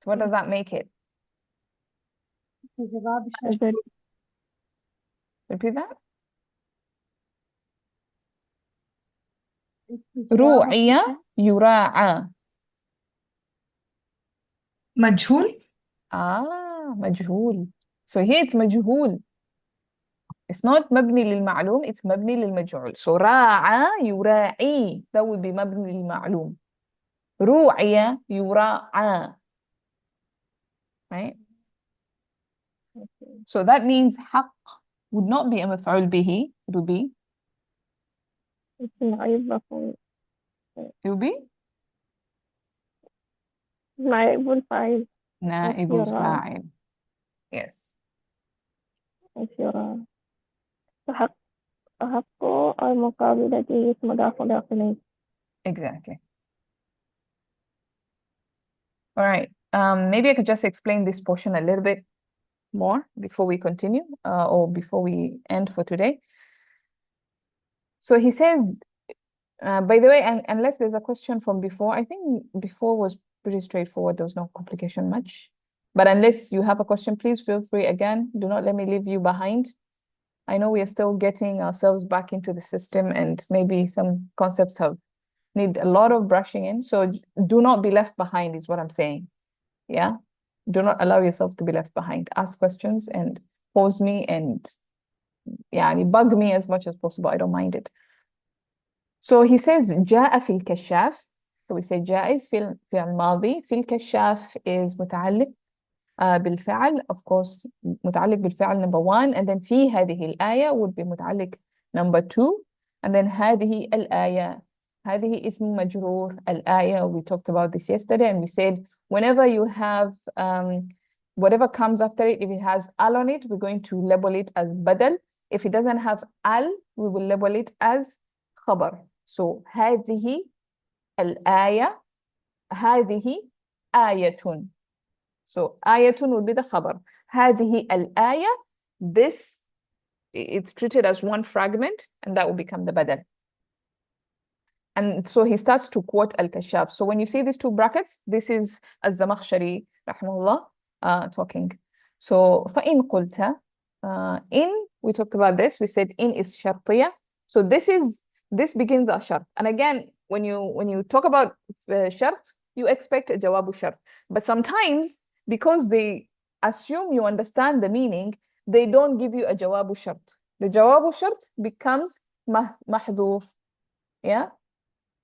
A: What does that make it? Repeat that. روعي يراعى.
E: مجهول.
A: مجهول. So here it's مجهول. It's not مبني للمعلوم, it's مبني للمجهول. So راعى يراعي, that would be مبني للمعلوم. روعي يراعى. Right? So that means حق would not be a مفعول به, it would be?
C: It
A: would be?
C: نائب الفاعل.
A: نائب الفاعل. Yes.
C: حق المقابلة اسم مضاف إليه.
A: Exactly. All right. Maybe I could just explain this portion a little bit more before we continue or before we end for today. So he says, by the way, unless there's a question from before, I think before was pretty straightforward. There was no complication much. But unless you have a question, please feel free again. Do not let me leave you behind. I know we are still getting ourselves back into the system and maybe some concepts need a lot of brushing in. So do not be left behind is what I'm saying. Yeah. Do not allow yourself to be left behind. Ask questions and pause me and bug me as much as possible. I don't mind it. So he says جاء في الكشاف. So we say جاء is فعل ماضي. في الكشاف is متعلق بالفعل, of course متعلق بالفعل number 1, and then في هذه الآية would be متعلق number 2, and then هذه الآية. هذه اسم مجرور. الآية, we talked about this yesterday and we said whenever you have whatever comes after it, if it has al on it, we're going to label it as badal. If it doesn't have al, we will label it as khabar. So هذه الآية, هذه آية. So آية will be the khabar. هذه الآية, this, it's treated as one fragment and that will become the badal. And so he starts to quote Al-Kashaf. So when you see these two brackets, this is Az-Zamakhshari rahimahullah talking. So فَإِن قُلْتَ, in, we talked about this, we said in is shartiyah. So this begins a shart. And again, when you talk about shart, you expect a jawabu shart. But sometimes, because they assume you understand the meaning, they don't give you a jawabu shart. The jawabu shart becomes mahdhuf. Yeah?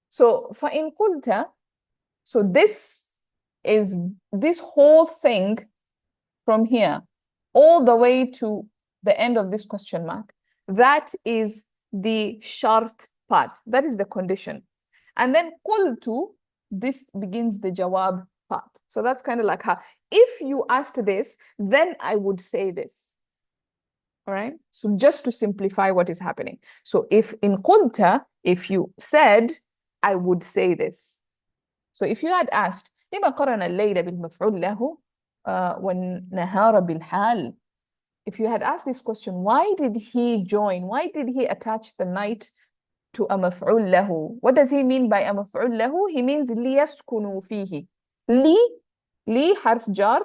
A: So فَإِن قُلْتَ, so this is this whole thing from here all the way to the end of this question mark. That is the shart part. That is the condition. And then قلت, this begins the jawab part. So that's kind of like how, if you asked this, then I would say this. All right. So just to simplify what is happening. So if in قلت, if you said, I would say this. So if you had asked, لما قرن الليل بالمفعول له والنهار بالحال? If you had asked this question, why did he join? Why did he attach the night to a مفعول له? What does he mean by a مفعول له? He means ليسكنوا فيه. لي حرف جار.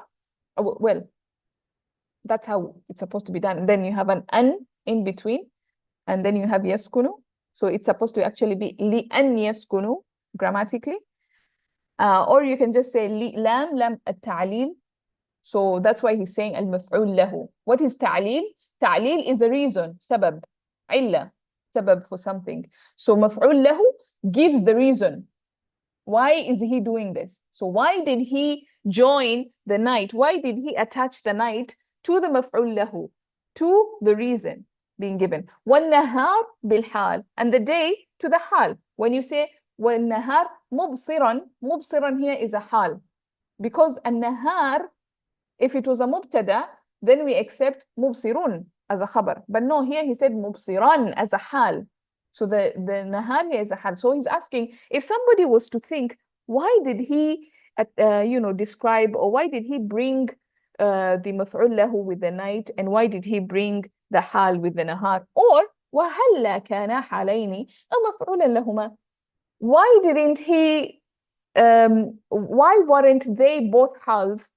A: Well, that's how it's supposed to be done. And then you have an in between, and then you have يسكنوا. So it's supposed to actually be لأن يسكنوا grammatically. Or you can just say لام التعليل. So that's why he's saying المفعول له. What is تعليل? تعليل is a reason, سبب, علة, سبب for something. So مفعول له gives the reason. Why is he doing this? So why did he join the night? Why did he attach the night to the مفعول له? To the reason being given. والنهار بالحال. And the day to the حال. When you say والنهار مبصرا, مبصرا here is a حال. Because النهار, if it was a mubtada, then we accept mubsirun as a khabar. But no, here he said mubsiran as a hal. So the nahar here is a hal. So he's asking, if somebody was to think, why did he, describe, or why did he bring the maf'ul lahu with the night, and why did he bring the hal with the nahar? Or وَهَلَّا كَانَا حَالَيْنِ أَمَفْعُولًا لَهُمَا? Why didn't he, why weren't they both hals?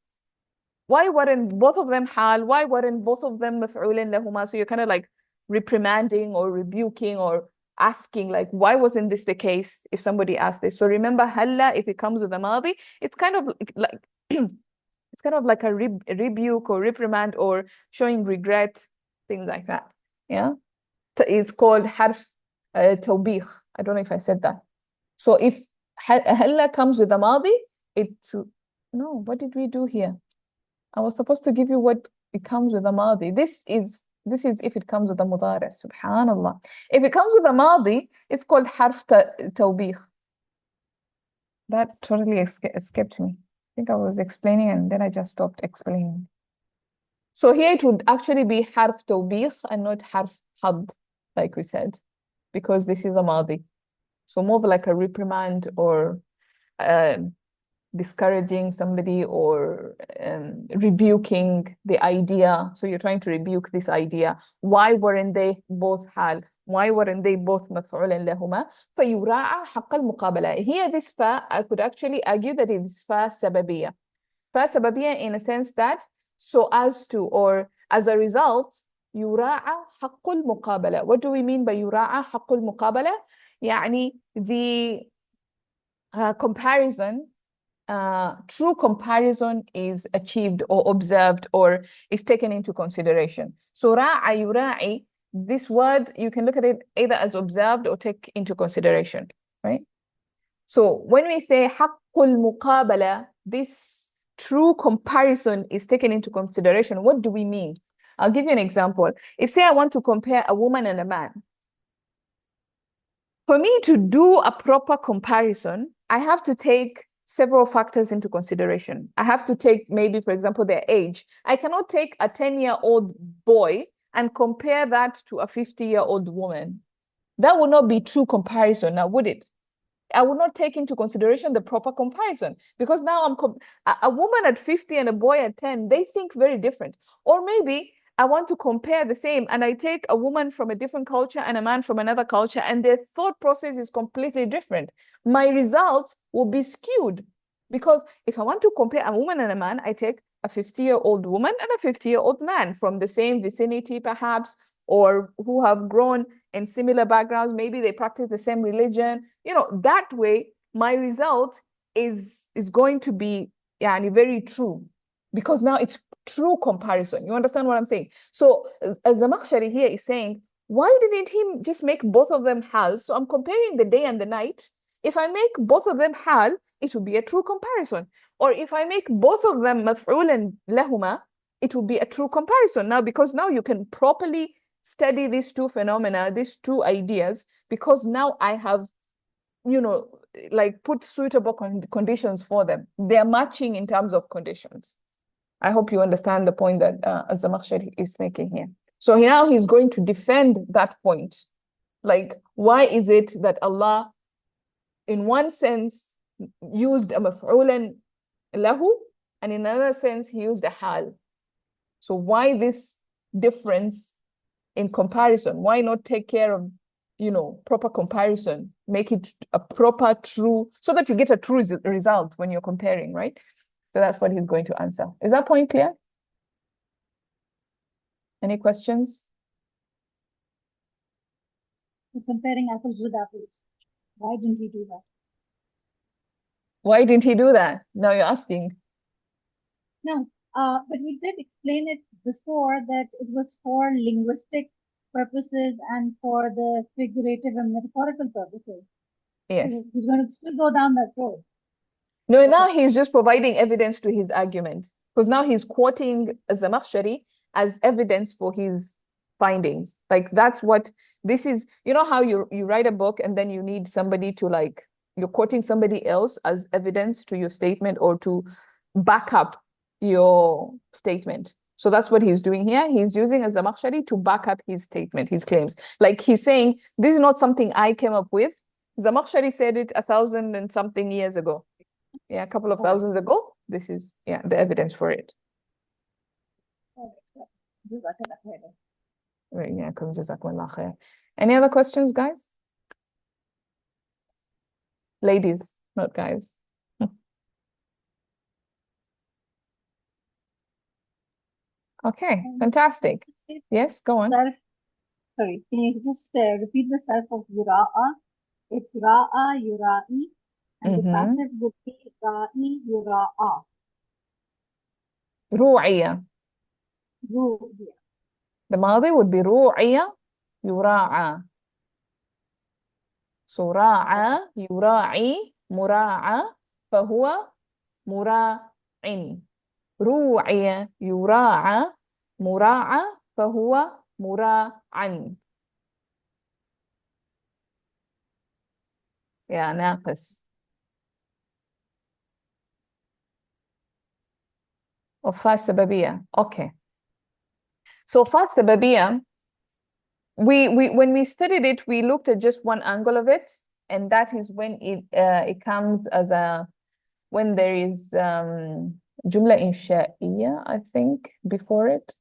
A: Why weren't both of them hal? Why weren't both of them maf'ulin lahuma? So you're kind of like reprimanding or rebuking or asking, like, why wasn't this the case if somebody asked this? So remember, halla, if it comes with a madi, it's kind of like it's kind of like a rebuke or reprimand or showing regret, things like that. Yeah, it's called harf tawbih. I don't know if I said that. So if halla comes with a madi, no, what did we do here? I was supposed to give you what it comes with a madi. This is if it comes with a mudari. Subhanallah. If it comes with a madi, it's called harf tawbih. That totally escaped me. I think I was explaining and then I just stopped explaining. So here it would actually be harf tawbih and not harf had, like we said, because this is a madi. So more like a reprimand or discouraging somebody or rebuking the idea. So you're trying to rebuke this idea. Why weren't they both hal? Why weren't they both مفعولا لهما? فيراعى حق المقابلة. Here this fa, I could actually argue that it is fa sababiyya. Fa sababiyya in a sense that so as to, or as a result, يراعى حق المقابلة. What do we mean by يراعى حق المقابلة? يعني the comparison, true comparison is achieved or observed or is taken into consideration. So ra'a yura'i, this word, you can look at it either as observed or take into consideration, right? So when we say haqqul muqabala, this true comparison is taken into consideration. What do we mean? I'll give you an example. If say I want to compare a woman and a man, for me to do a proper comparison, I have to take several factors into consideration. I have to take maybe, for example, their age. I cannot take a 10-year-old boy and compare that to a 50-year-old woman. That would not be true comparison, now would it? I would not take into consideration the proper comparison because now a woman at 50 and a boy at 10, they think very different. Or maybe I want to compare the same and I take a woman from a different culture and a man from another culture and their thought process is completely different. My results will be skewed because if I want to compare a woman and a man, I take a 50-year-old woman and a 50-year-old man from the same vicinity perhaps, or who have grown in similar backgrounds. Maybe they practice the same religion. That way my result is going to be very true because now it's true comparison. You understand what I'm saying? So Az-Zamakhshari here is saying, why didn't he just make both of them hal? So I'm comparing the day and the night, If I make both of them hal, it will be a true comparison. Or if I make both of them maf'ulan lahuma, it will be a true comparison. Now, because now you can properly study these two phenomena, these two ideas, because now I have, you know, like put suitable conditions for them. They're matching in terms of conditions. I hope you understand the point that Az-Zamakhshari is making here. So now he's going to defend that point. Like, why is it that Allah, in one sense, used a maf'ulan lahu, and in another sense, he used a hal? So why this difference in comparison? Why not take care of, you know, proper comparison, make it a proper true, so that you get a true result when you're comparing, right? So that's what he's going to answer. Is that point clear? Any questions?
D: Comparing apples with apples. Why didn't he do that?
A: Why didn't he do that? Now you're asking.
D: No, but we did explain it before that it was for linguistic purposes and for the figurative and metaphorical purposes.
A: Yes.
D: So he's going to still go down that road.
A: No, now he's just providing evidence to his argument, because now he's quoting Zamakhshari as evidence for his findings. Like, that's what this is. You know how you write a book and then you need somebody to, like, you're quoting somebody else as evidence to your statement or to back up your statement. So that's what he's doing here. He's using Zamakhshari to back up his statement, his claims. Like, he's saying, this is not something I came up with. Zamakhshari said it 1,000 and something years ago. Yeah, a couple of thousands ago. This is, yeah, the evidence for it. Yeah, jazakumullah khair. Any other questions, guys? Ladies, not guys. Okay, fantastic. Yes, go on.
D: Sorry, can you just repeat the self of yura'a? It's ra'a, yura'i, and the passive would be ra'i, yura'a.
A: Ru'iyya.
D: Ru'ya.
A: The madi would be ru'iyya, yura'a. So ra'a, yura'i, mura'a, fahuwa mura'in. روعي يراعى مراعى فهو مراعا. يا ناقص. وفاء سببية. Okay. So فاء سببية, when we studied it, we looked at just one angle of it, and that is when it comes as a, when there is جملة إنشائية, I think, before it.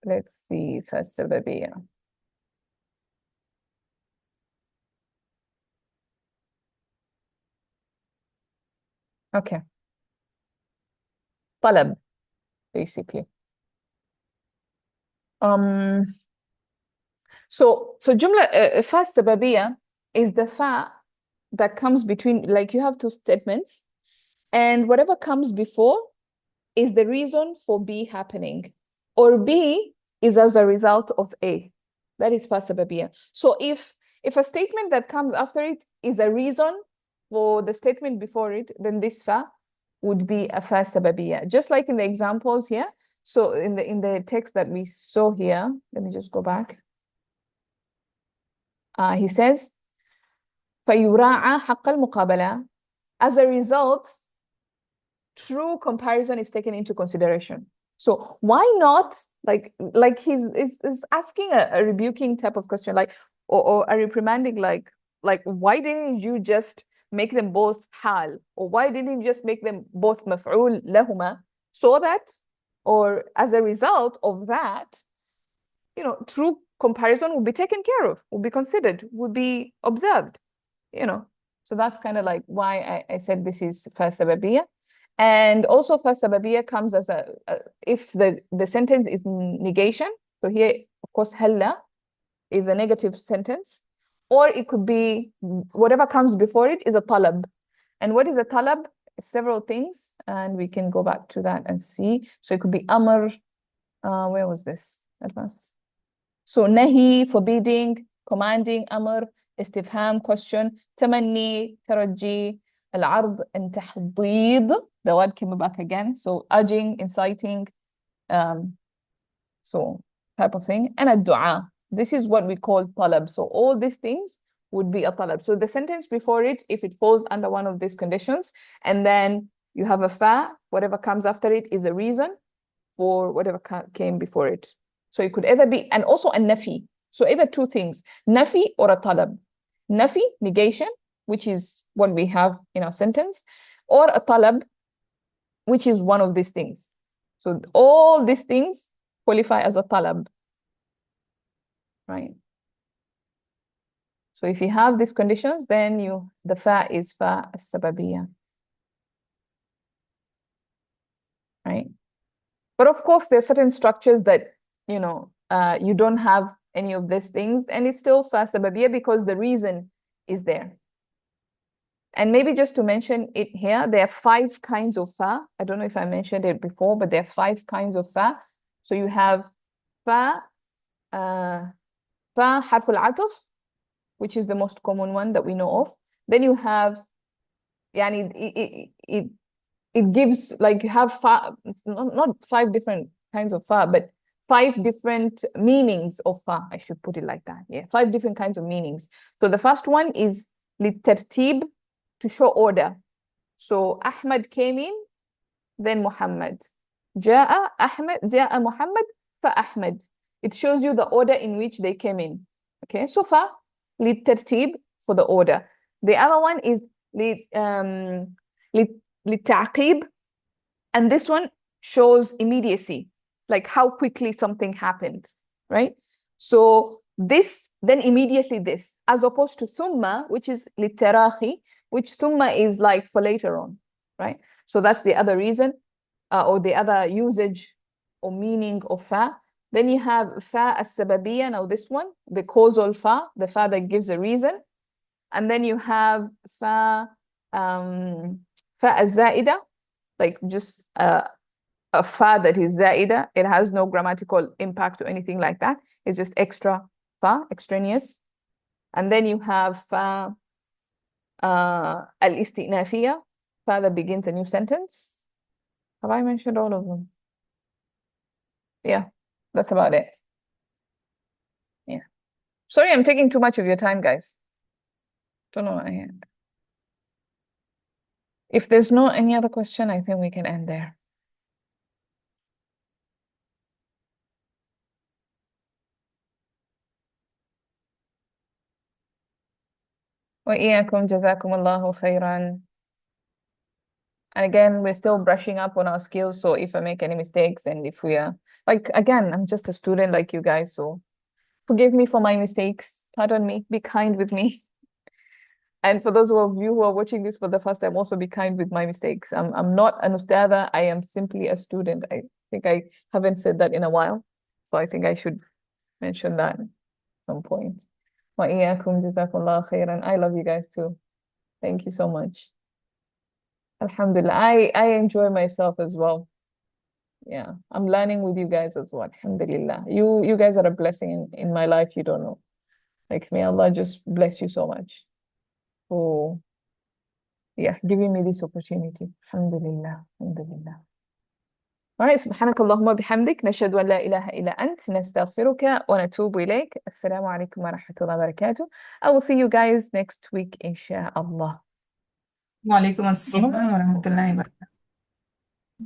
A: Let's see, فالسببية. Okay. طلب, basically. So جملة فاء السببية is the fa that comes between, like, you have two statements, and whatever comes before is the reason for B happening, or B is as a result of A. That is fa sababiyya. So if a statement that comes after it is a reason for the statement before it, then this fa would be a fa sababiyya. Just like in the examples here. So in the text that we saw here, let me just go back. He says, فَيُرَاعَ حَقَّ الْمُقَابَلَةِ. As a result, true comparison is taken into consideration. So why not, like he's asking a rebuking type of question, like, or a reprimanding, like why didn't you just make them both hal, or why didn't you just make them both maf'ul lahuma, so that, or as a result of that, you know, true comparison will be taken care of, will be considered, will be observed, you know. So that's kind of like why I said this is fa sababiyya. And also fa sababiyya comes as if the sentence is negation. So here, of course, halla is a negative sentence, or it could be whatever comes before it is a talab. And what is a talab? Several things, and we can go back to that and see. So it could be amr. Where was this? Advance. So nahi, forbidding, commanding أمر استفهام question تمني ترجي العرض and تحضيض the word came back again so urging inciting so type of thing and الدعاء this is what we call طلب so all these things would be a طلب so the sentence before it if it falls under one of these conditions and then you have a fa whatever comes after it is a reason for whatever came before it so it could either be and also a nafi so either two things nafi or a talab nafi negation which is what we have in our sentence or a talab which is one of these things so all these things qualify as a talab right so if you have these conditions then the fa is fa as-sababiyya right but of course there are certain structures that you don't have any of these things and it's still fa sababiyya because the reason is there and maybe just to mention it here there are 5 kinds of fa I don't know if I mentioned it before but there are 5 kinds of fa so you have fa harf al-atf which is the most common one that we know of then you have it gives like you have fa not 5 different kinds of fa but 5 different meanings of fa I should put it like that 5 different kinds of meanings so the first one is للترتيب to show order so Ahmad came in then Muhammad جاء أحمد جاء محمد فأحمد it shows you the order in which they came in okay so fa للترتيب for the order the other one is للتعقيب and this one shows immediacy like how quickly something happened right so this then immediately this as opposed to thumma which is للتراخي which thumma is like for later on right so that's the other reason or the other usage or meaning of fa then you have fa as-sababiyya now this one the causal fa the fa that gives a reason and then you have fa az-zaida like just a fa that is zaida it has no grammatical impact or anything like that it's just extra fa extraneous and then you have fa al-istinafiyya fa that begins a new sentence have I mentioned all of them yeah that's about it yeah sorry I'm taking too much of your time guys don't know if there's no any other question I think we can end there وإياكم جزاكم الله خيرا and again we're still brushing up on our skills so if I make any mistakes and if we are like again I'm just a student like you guys so forgive me for my mistakes pardon me be kind with me and for those of you who are watching this for the first time also be kind with my mistakes I'm not an ustadha I am simply a student I think I haven't said that in a while so I think I should mention that at some point وإياكم جزاكم الله خيرا I love you guys too thank you so much Alhamdulillah I enjoy myself as well yeah I'm learning with you guys as well Alhamdulillah you guys are a blessing in my life you don't know like may Allah just bless you so much for giving me this opportunity Alhamdulillah Alhamdulillah all right سبحانك اللهم بحمدك نشهد أن لا إله إلا أنت نستغفرك ونتوب إليك السلام عليكم ورحمة الله وبركاته I will see you guys next week inshallah
E: وعليكم السلام ورحمة الله وبركاته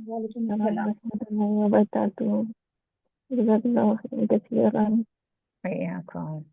D: وعليكم السلام
C: ورحمة الله وبركاته جزاك الله خيرا كثيرا
A: وإياكم